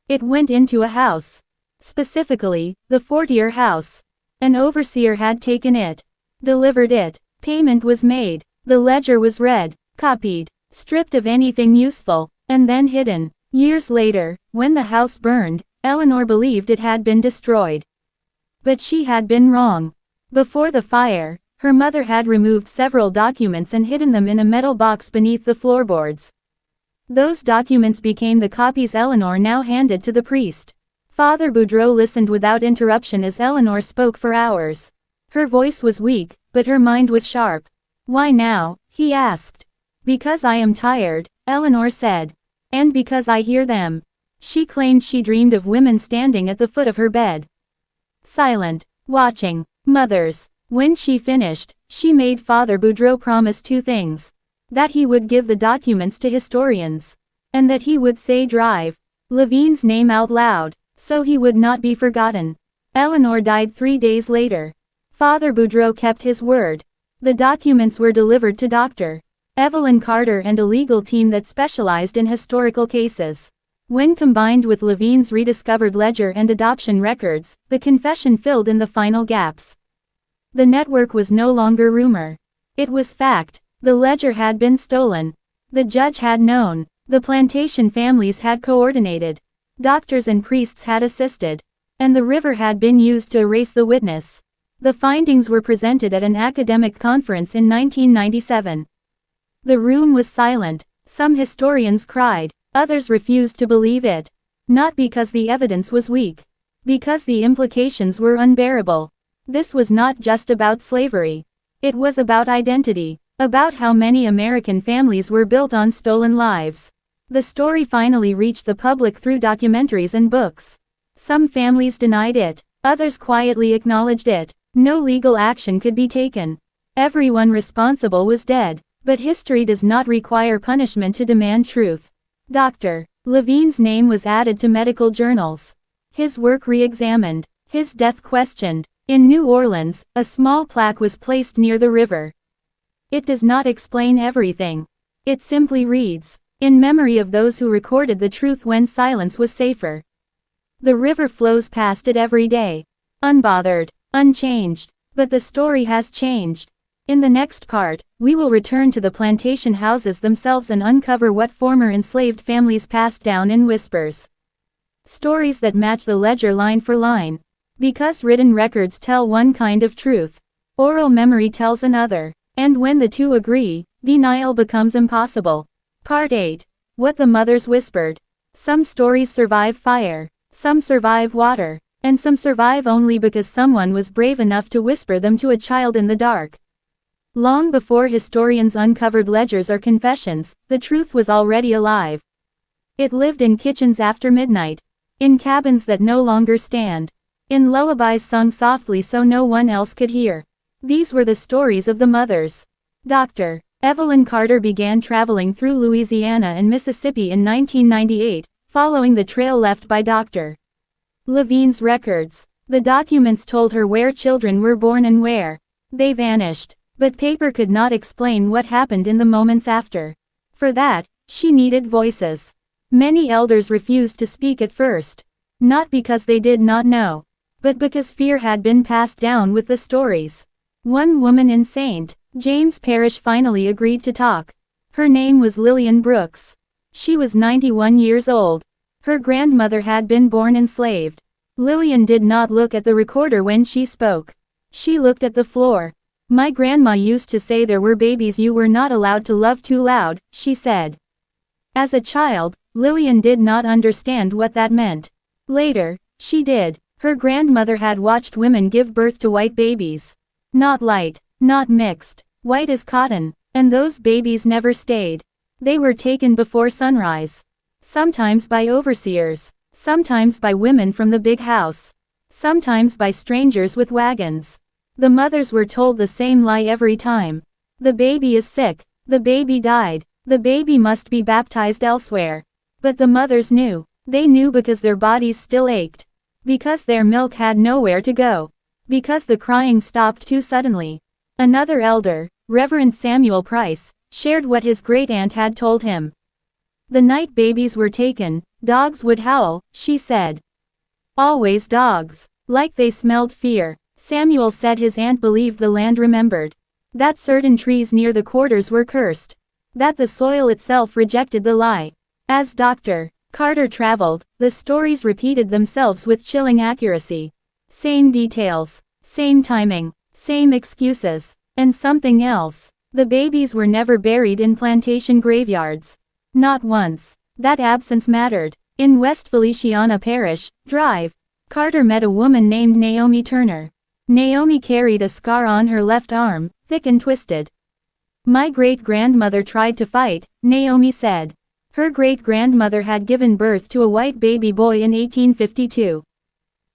S1: It went into a house. Specifically, the Fortier house. An overseer had taken it, delivered it. Payment was made. The ledger was read, copied, stripped of anything useful, and then hidden. Years later, when the house burned, Eleanor believed it had been destroyed. But she had been wrong. Before the fire, her mother had removed several documents and hidden them in a metal box beneath the floorboards. Those documents became the copies Eleanor now handed to the priest. Father Boudreau listened without interruption as Eleanor spoke for hours. Her voice was weak, but her mind was sharp. "Why now?" he asked. "Because I am tired," Eleanor said. "And because I hear them." She claimed she dreamed of women standing at the foot of her bed. Silent, watching, mothers. When she finished, she made Father Boudreau promise two things. That he would give the documents to historians. And that he would say drive Levine's name out loud, so he would not be forgotten. Eleanor died 3 days later. Father Boudreau kept his word. The documents were delivered to Dr. Evelyn Carter and a legal team that specialized in historical cases. When combined with Levine's rediscovered ledger and adoption records, the confession filled in the final gaps. The network was no longer rumor. It was fact. The ledger had been stolen. The judge had known. The plantation families had coordinated. Doctors and priests had assisted. And the river had been used to erase the witness. The findings were presented at an academic conference in 1997. The room was silent. Some historians cried. Others refused to believe it. Not because the evidence was weak. Because the implications were unbearable. This was not just about slavery. It was about identity. About how many American families were built on stolen lives. The story finally reached the public through documentaries and books. Some families denied it. Others quietly acknowledged it. No legal action could be taken. Everyone responsible was dead. But history does not require punishment to demand truth. Dr. Levine's name was added to medical journals. His work re-examined. His death questioned. In New Orleans, a small plaque was placed near the river. It does not explain everything. It simply reads, "In memory of those who recorded the truth when silence was safer." The river flows past it every day. Unbothered. Unchanged. But the story has changed. In the next part, we will return to the plantation houses themselves and uncover what former enslaved families passed down in whispers. Stories that match the ledger line for line. Because written records tell one kind of truth, oral memory tells another. And when the two agree, denial becomes impossible. Part 8. What the mothers whispered. Some stories survive fire. Some survive water. And some survive only because someone was brave enough to whisper them to a child in the dark. Long before historians uncovered ledgers or confessions, the truth was already alive. It lived in kitchens after midnight. In cabins that no longer stand. In lullabies sung softly so no one else could hear. These were the stories of the mothers. Dr. Evelyn Carter began traveling through Louisiana and Mississippi in 1998, following the trail left by Dr. Levine's records. The documents told her where children were born and where they vanished. But paper could not explain what happened in the moments after. For that, she needed voices. Many elders refused to speak at first. Not because they did not know, but because fear had been passed down with the stories. One woman in St. James Parish finally agreed to talk. Her name was Lillian Brooks. She was 91 years old. Her grandmother had been born enslaved. Lillian did not look at the recorder when she spoke. She looked at the floor. "My grandma used to say there were babies you were not allowed to love too loud," she said. As a child, Lillian did not understand what that meant. Later, she did. Her grandmother had watched women give birth to white babies. Not light, not mixed, white as cotton, and those babies never stayed. They were taken before sunrise. Sometimes by overseers, sometimes by women from the big house, sometimes by strangers with wagons. The mothers were told the same lie every time. The baby is sick, the baby died, the baby must be baptized elsewhere. But the mothers knew. They knew because their bodies still ached. Because their milk had nowhere to go. Because the crying stopped too suddenly. Another elder, Reverend Samuel Price, shared what his great-aunt had told him. The night babies were taken, dogs would howl, she said. Always dogs. Like they smelled fear. Samuel said his aunt believed the land remembered. That certain trees near the quarters were cursed. That the soil itself rejected the lie. As Dr. Carter traveled, the stories repeated themselves with chilling accuracy. Same details, same timing, same excuses, and something else. The babies were never buried in plantation graveyards. Not once. That absence mattered. In West Feliciana Parish, Drive, Carter met a woman named Naomi Turner. Naomi carried a scar on her left arm, thick and twisted. "My great-grandmother tried to fight," Naomi said. Her great-grandmother had given birth to a white baby boy in 1852.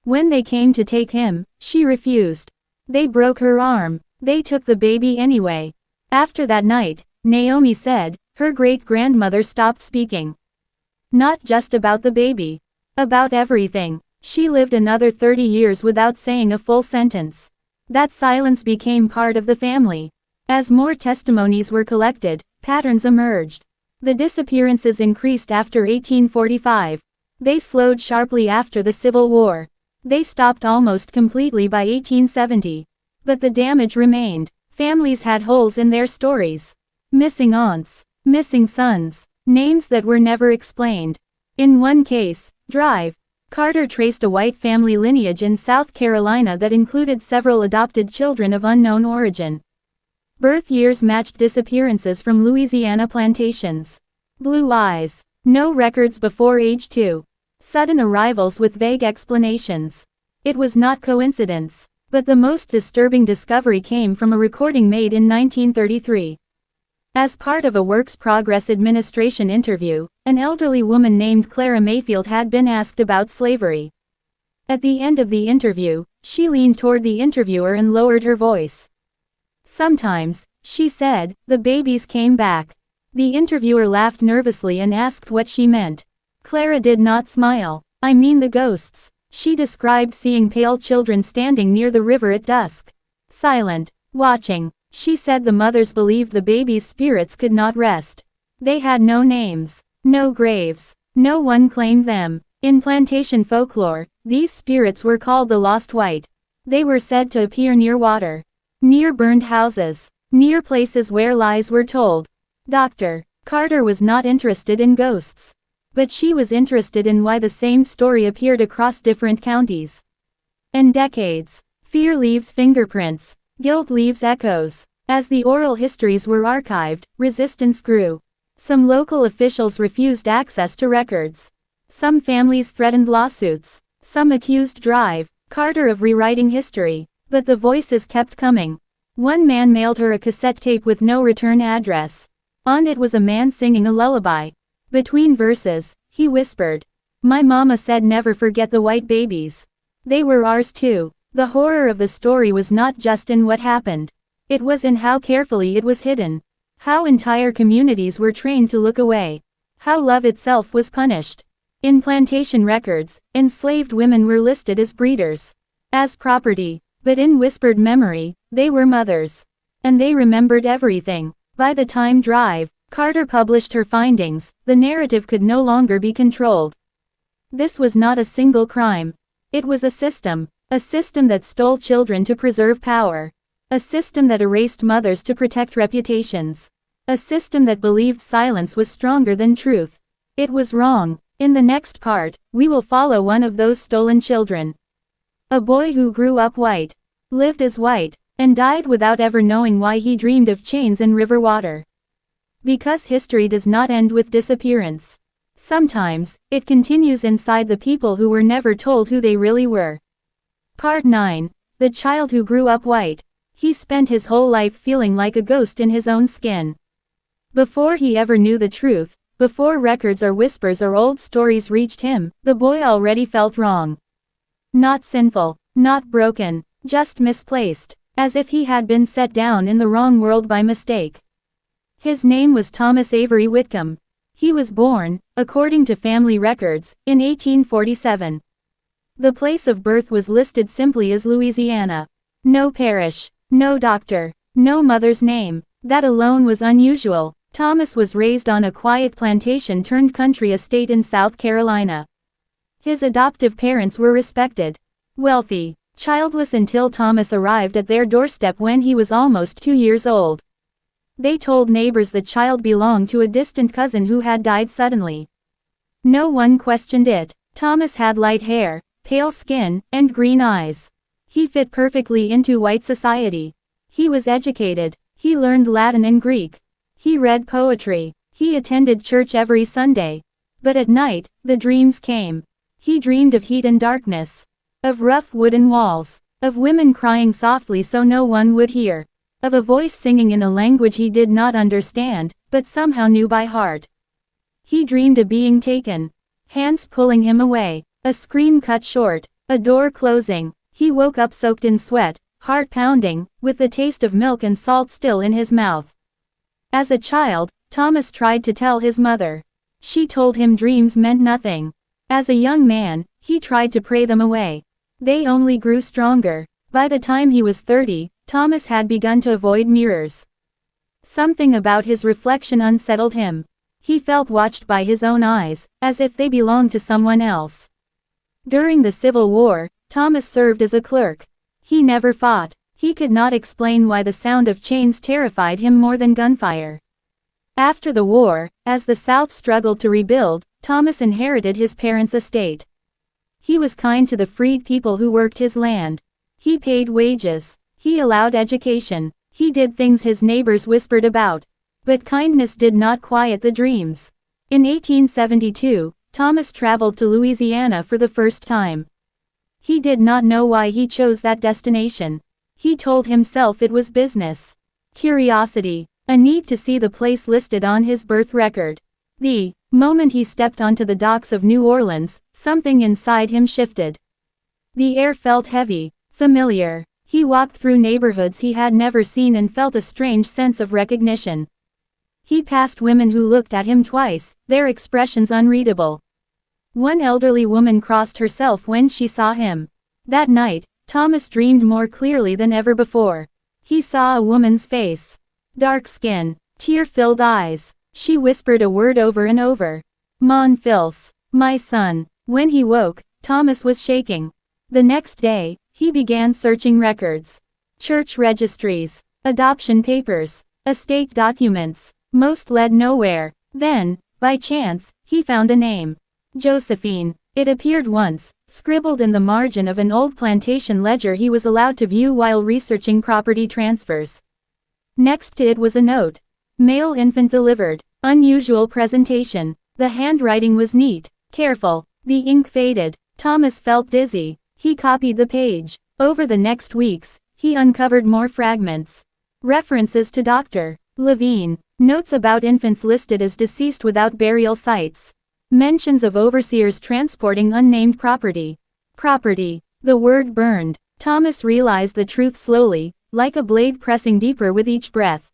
S1: When they came to take him, she refused. They broke her arm. They took the baby anyway. After that night, Naomi said, her great-grandmother stopped speaking. Not just about the baby. About everything. She lived another 30 years without saying a full sentence. That silence became part of the family. As more testimonies were collected, patterns emerged. The disappearances increased after 1845. They slowed sharply after the Civil War. They stopped almost completely by 1870. But the damage remained. Families had holes in their stories. Missing aunts. Missing sons. Names that were never explained. In one case, Drive, Carter traced a white family lineage in South Carolina that included several adopted children of unknown origin. Birth years matched disappearances from Louisiana plantations. Blue eyes. No records before age 2. Sudden arrivals with vague explanations. It was not coincidence. But the most disturbing discovery came from a recording made in 1933. As part of a Works Progress Administration interview, an elderly woman named Clara Mayfield had been asked about slavery. At the end of the interview, she leaned toward the interviewer and lowered her voice. "Sometimes," she said, "the babies came back." The interviewer laughed nervously and asked what she meant. Clara did not smile. "I mean the ghosts." She described seeing pale children standing near the river at dusk. Silent, watching. She said the mothers believed the babies' spirits could not rest. They had no names, no graves. No one claimed them. In plantation folklore, these spirits were called the Lost White. They were said to appear near water, near burned houses, near places where lies were told. Dr. Carter was not interested in ghosts. But she was interested in why the same story appeared across different counties. And decades. Fear leaves fingerprints. Guilt leaves echoes. As the oral histories were archived, resistance grew. Some local officials refused access to records. Some families threatened lawsuits. Some accused Drive, Carter of rewriting history. But the voices kept coming. One man mailed her a cassette tape with no return address. On it was a man singing a lullaby. Between verses, He whispered. My mama said never forget the white babies. They were ours too. The horror of the story was not just in what happened. It was in how carefully it was hidden. How entire communities were trained to look away. How love itself was punished. In plantation records, enslaved women were listed as breeders, as property, but in whispered memory, they were mothers. And they remembered everything. By the time Drive, Carter published her findings, the narrative could no longer be controlled. This was not a single crime. It was a system that stole children to preserve power. A system that erased mothers to protect reputations. A system that believed silence was stronger than truth. It was wrong. In the next part, we will follow one of those stolen children. A boy who grew up white, lived as white, and died without ever knowing why he dreamed of chains and river water. Because history does not end with disappearance. Sometimes, it continues inside the people who were never told who they really were. Part 9. The child who grew up white. He spent his whole life feeling like a ghost in his own skin. Before he ever knew the truth, before records or whispers or old stories reached him, the boy already felt wrong. Not sinful, not broken, just misplaced, as if he had been set down in the wrong world by mistake. His name was Thomas Avery Whitcomb. He was born, according to family records, in 1847. The place of birth was listed simply as Louisiana. No parish, no doctor, no mother's name. That alone was unusual. Thomas was raised on a quiet plantation turned country estate in South Carolina. His adoptive parents were respected, wealthy, childless until Thomas arrived at their doorstep when he was almost 2 years old. They told neighbors the child belonged to a distant cousin who had died suddenly. No one questioned it. Thomas had light hair, pale skin, and green eyes. He fit perfectly into white society. He was educated. He learned Latin and Greek. He read poetry. He attended church every Sunday. But at night, the dreams came. He dreamed of heat and darkness. Of rough wooden walls. Of women crying softly so no one would hear. Of a voice singing in a language he did not understand, but somehow knew by heart. He dreamed of being taken. Hands pulling him away. A scream cut short. A door closing. He woke up soaked in sweat, heart pounding, with the taste of milk and salt still in his mouth. As a child, Thomas tried to tell his mother. She told him dreams meant nothing. As a young man, he tried to pray them away. They only grew stronger. By the time he was 30, Thomas had begun to avoid mirrors. Something about his reflection unsettled him. He felt watched by his own eyes, as if they belonged to someone else. During the Civil War, Thomas served as a clerk. He never fought. He could not explain why the sound of chains terrified him more than gunfire. After the war, as the South struggled to rebuild, Thomas inherited his parents' estate. He was kind to the freed people who worked his land. He paid wages. He allowed education. He did things his neighbors whispered about. But kindness did not quiet the dreams. In 1872, Thomas traveled to Louisiana for the first time. He did not know why he chose that destination. He told himself it was business. Curiosity. A need to see the place listed on his birth record. The moment he stepped onto the docks of New Orleans, something inside him shifted. The air felt heavy, familiar. He walked through neighborhoods he had never seen and felt a strange sense of recognition. He passed women who looked at him twice, their expressions unreadable. One elderly woman crossed herself when she saw him. That night, Thomas dreamed more clearly than ever before. He saw a woman's face. Dark skin, tear-filled eyes. She whispered a word over and over. Mon fils, my son. When he woke, Thomas was shaking. The next day, he began searching records. Church registries, adoption papers, estate documents. Most led nowhere. Then, by chance, he found a name. Josephine. It appeared once, scribbled in the margin of an old plantation ledger he was allowed to view while researching property transfers. Next to it was a note. Male infant delivered. Unusual presentation. The handwriting was neat, careful. The ink faded. Thomas felt dizzy. He copied the page. Over the next weeks, he uncovered more fragments. References to Dr. Levine. Notes about infants listed as deceased without burial sites. Mentions of overseers transporting unnamed property. Property. The word burned. Thomas realized the truth slowly, like a blade pressing deeper with each breath.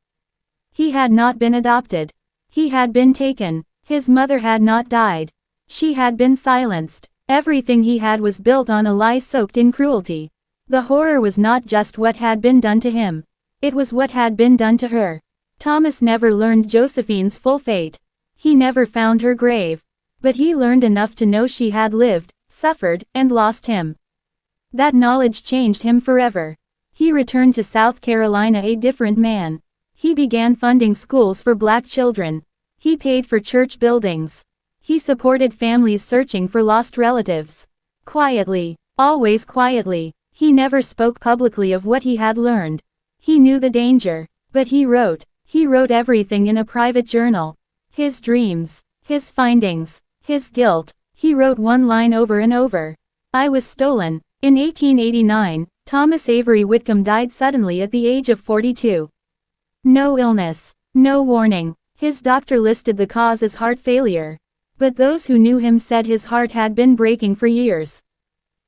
S1: He had not been adopted. He had been taken. His mother had not died. She had been silenced. Everything he had was built on a lie soaked in cruelty. The horror was not just what had been done to him. It was what had been done to her. Thomas never learned Josephine's full fate. He never found her grave. But he learned enough to know she had lived, suffered, and lost him. That knowledge changed him forever. He returned to South Carolina a different man. He began funding schools for black children. He paid for church buildings. He supported families searching for lost relatives. Quietly, always quietly. He never spoke publicly of what he had learned. He knew the danger. But he wrote. He wrote everything in a private journal. His dreams. His findings. His guilt. He wrote one line over and over. I was stolen. In 1889, Thomas Avery Whitcomb died suddenly at the age of 42. No illness. No warning. His doctor listed the cause as heart failure. But those who knew him said his heart had been breaking for years.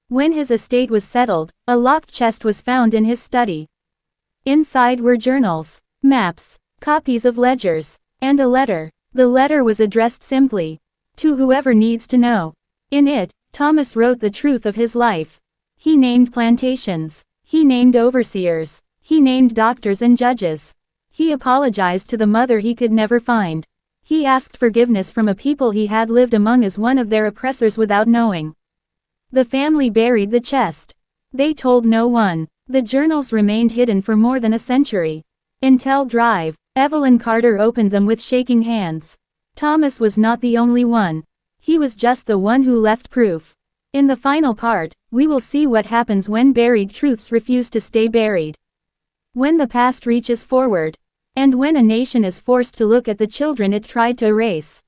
S1: When his estate was settled, a locked chest was found in his study. Inside were journals, maps, copies of ledgers, and a letter. The letter was addressed simply, to whoever needs to know. In it, Thomas wrote the truth of his life. He named plantations. He named overseers. He named doctors and judges. He apologized to the mother he could never find. He asked forgiveness from a people he had lived among as one of their oppressors without knowing. The family buried the chest. They told no one. The journals remained hidden for more than a century. Until Drive, Evelyn Carter opened them with shaking hands. Thomas was not the only one. He was just the one who left proof. In the final part, we will see what happens when buried truths refuse to stay buried. When the past reaches forward. And when a nation is forced to look at the children it tried to erase.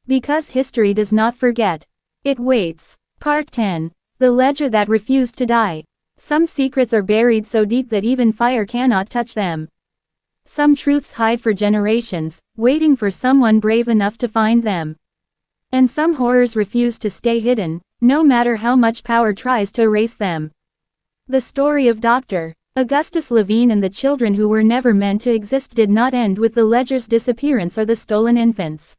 S1: Because history does not forget. It waits. Part 10. The ledger that refused to die. Some secrets are buried so deep that even fire cannot touch them. Some truths hide for generations, waiting for someone brave enough to find them. And some horrors refuse to stay hidden, no matter how much power tries to erase them. The story of Dr. Augustus Levine and the children who were never meant to exist did not end with the ledger's disappearance or the stolen infants.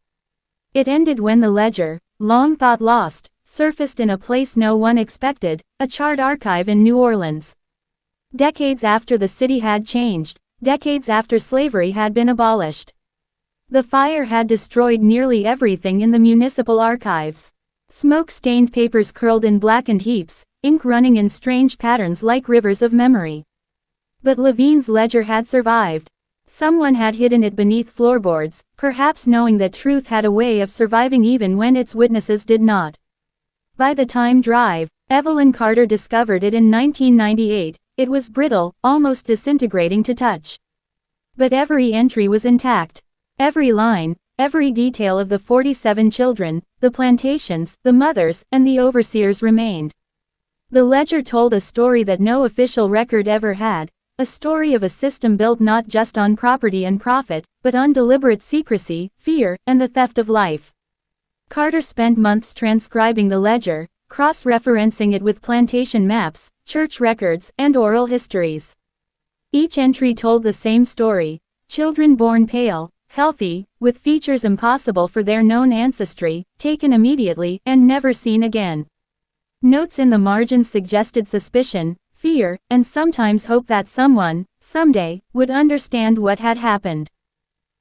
S1: It ended when the ledger, long thought lost, surfaced in a place no one expected, a charred archive in New Orleans. Decades after the city had changed, decades after slavery had been abolished. The fire had destroyed nearly everything in the municipal archives. Smoke-stained papers curled in blackened heaps, ink running in strange patterns like rivers of memory. But Levine's ledger had survived. Someone had hidden it beneath floorboards, perhaps knowing that truth had a way of surviving even when its witnesses did not. By the time Drive, Evelyn Carter discovered it in 1998, it was brittle, almost disintegrating to touch. But every entry was intact. Every line, every detail of the 47 children, the plantations, the mothers, and the overseers remained. The ledger told a story that no official record ever had, a story of a system built not just on property and profit, but on deliberate secrecy, fear, and the theft of life. Carter spent months transcribing the ledger, cross-referencing it with plantation maps, church records, and oral histories. Each entry told the same story: children born pale, healthy, with features impossible for their known ancestry, taken immediately, and never seen again. Notes in the margins suggested suspicion, fear, and sometimes hope that someone, someday, would understand what had happened.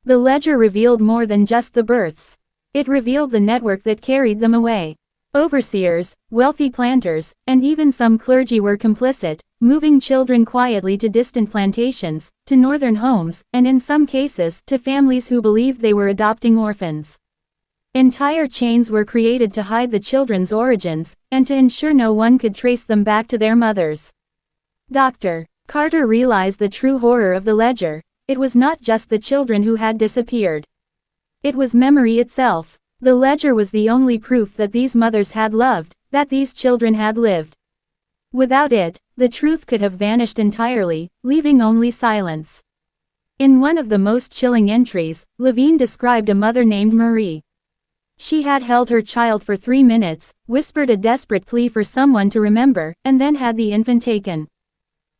S1: The ledger revealed more than just the births. It revealed the network that carried them away. Overseers, wealthy planters, and even some clergy were complicit, moving children quietly to distant plantations, to northern homes, and in some cases, to families who believed they were adopting orphans. Entire chains were created to hide the children's origins, and to ensure no one could trace them back to their mothers. Dr. Carter realized the true horror of the ledger. It was not just the children who had disappeared. It was memory itself. The ledger was the only proof that these mothers had loved, that these children had lived. Without it, the truth could have vanished entirely, leaving only silence. In one of the most chilling entries, Levine described a mother named Marie. She had held her child for 3 minutes, whispered a desperate plea for someone to remember, and then had the infant taken.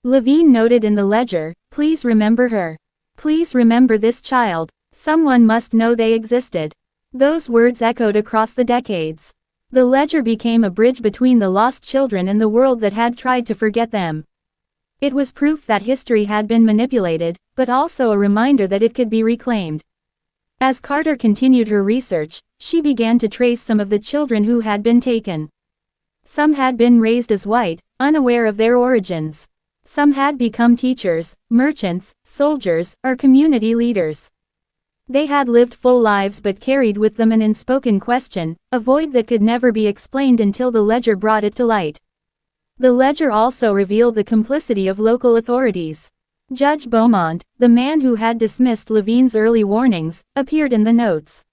S1: Levine noted in the ledger, "Please remember her. Please remember this child. Someone must know they existed." Those words echoed across the decades. The ledger became a bridge between the lost children and the world that had tried to forget them. It was proof that history had been manipulated, but also a reminder that it could be reclaimed. As Carter continued her research, she began to trace some of the children who had been taken. Some had been raised as white, unaware of their origins. Some had become teachers, merchants, soldiers, or community leaders. They had lived full lives but carried with them an unspoken question, a void that could never be explained until the ledger brought it to light. The ledger also revealed the complicity of local authorities. Judge Beaumont, the man who had dismissed Levine's early warnings, appeared in the notes.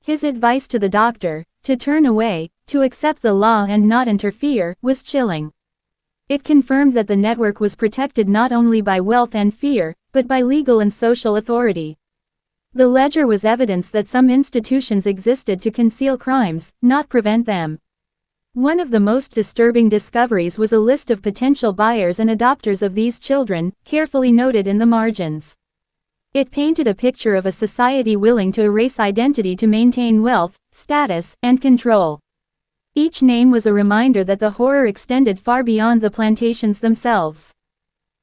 S1: His advice to the doctor, to turn away, to accept the law and not interfere, was chilling. It confirmed that the network was protected not only by wealth and fear, but by legal and social authority. The ledger was evidence that some institutions existed to conceal crimes, not prevent them. One of the most disturbing discoveries was a list of potential buyers and adopters of these children, carefully noted in the margins. It painted a picture of a society willing to erase identity to maintain wealth, status, and control. Each name was a reminder that the horror extended far beyond the plantations themselves.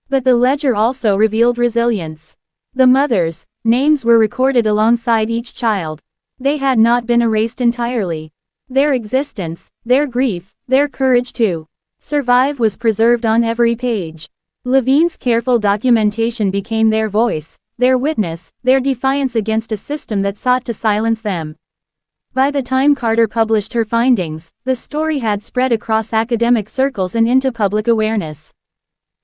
S1: But the ledger also revealed resilience. The mothers' names were recorded alongside each child. They had not been erased entirely. Their existence, their grief, their courage to survive was preserved on every page. Levine's careful documentation became their voice, their witness, their defiance against a system that sought to silence them. By the time Carter published her findings, the story had spread across academic circles and into public awareness.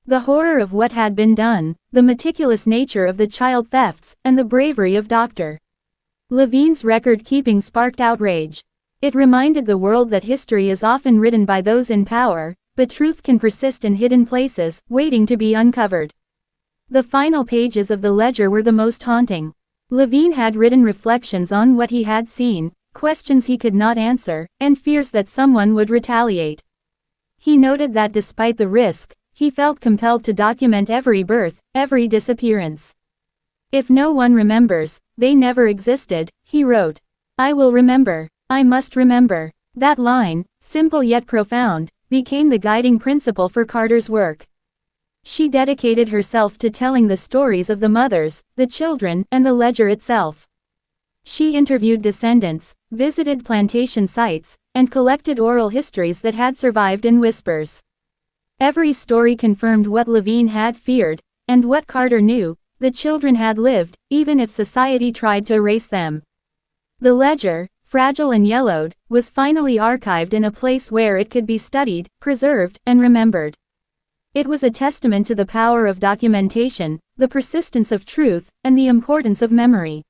S1: The horror of what had been done, the meticulous nature of the child thefts, and the bravery of Dr. Levine's record-keeping sparked outrage. It reminded the world that history is often written by those in power, but truth can persist in hidden places, waiting to be uncovered. The final pages of the ledger were the most haunting. Levine had written reflections on what he had seen, questions he could not answer, and fears that someone would retaliate. He noted that despite the risk, he felt compelled to document every birth, every disappearance. "If no one remembers, they never existed," he wrote. "I will remember. I must remember." That line, simple yet profound, became the guiding principle for Carter's work. She dedicated herself to telling the stories of the mothers, the children, and the ledger itself. She interviewed descendants, visited plantation sites, and collected oral histories that had survived in whispers. Every story confirmed what Levine had feared, and what Carter knew: the children had lived, even if society tried to erase them. The ledger, fragile and yellowed, was finally archived in a place where it could be studied, preserved, and remembered. It was a testament to the power of documentation, the persistence of truth, and the importance of memory.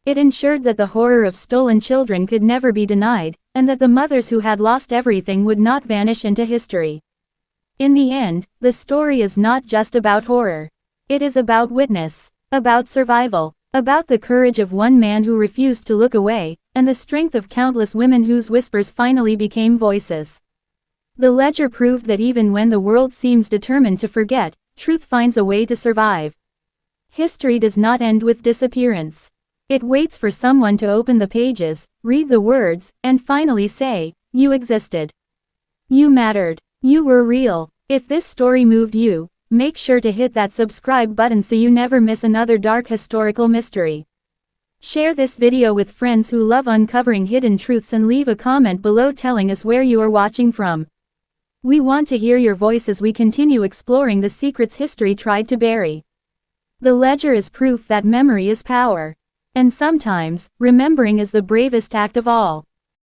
S1: It ensured that the horror of stolen children could never be denied, and that the mothers who had lost everything would not vanish into history. In the end, the story is not just about horror. It is about witness, about survival, about the courage of one man who refused to look away, and the strength of countless women whose whispers finally became voices. The ledger proved that even when the world seems determined to forget, truth finds a way to survive. History does not end with disappearance. It waits for someone to open the pages, read the words, and finally say, "You existed. You mattered. You were real." If this story moved you, make sure to hit that subscribe button so you never miss another dark historical mystery. Share this video with friends who love uncovering hidden truths and leave a comment below telling us where you are watching from. We want to hear your voice as we continue exploring the secrets history tried to bury. The ledger is proof that memory is power. And sometimes, remembering is the bravest act of all.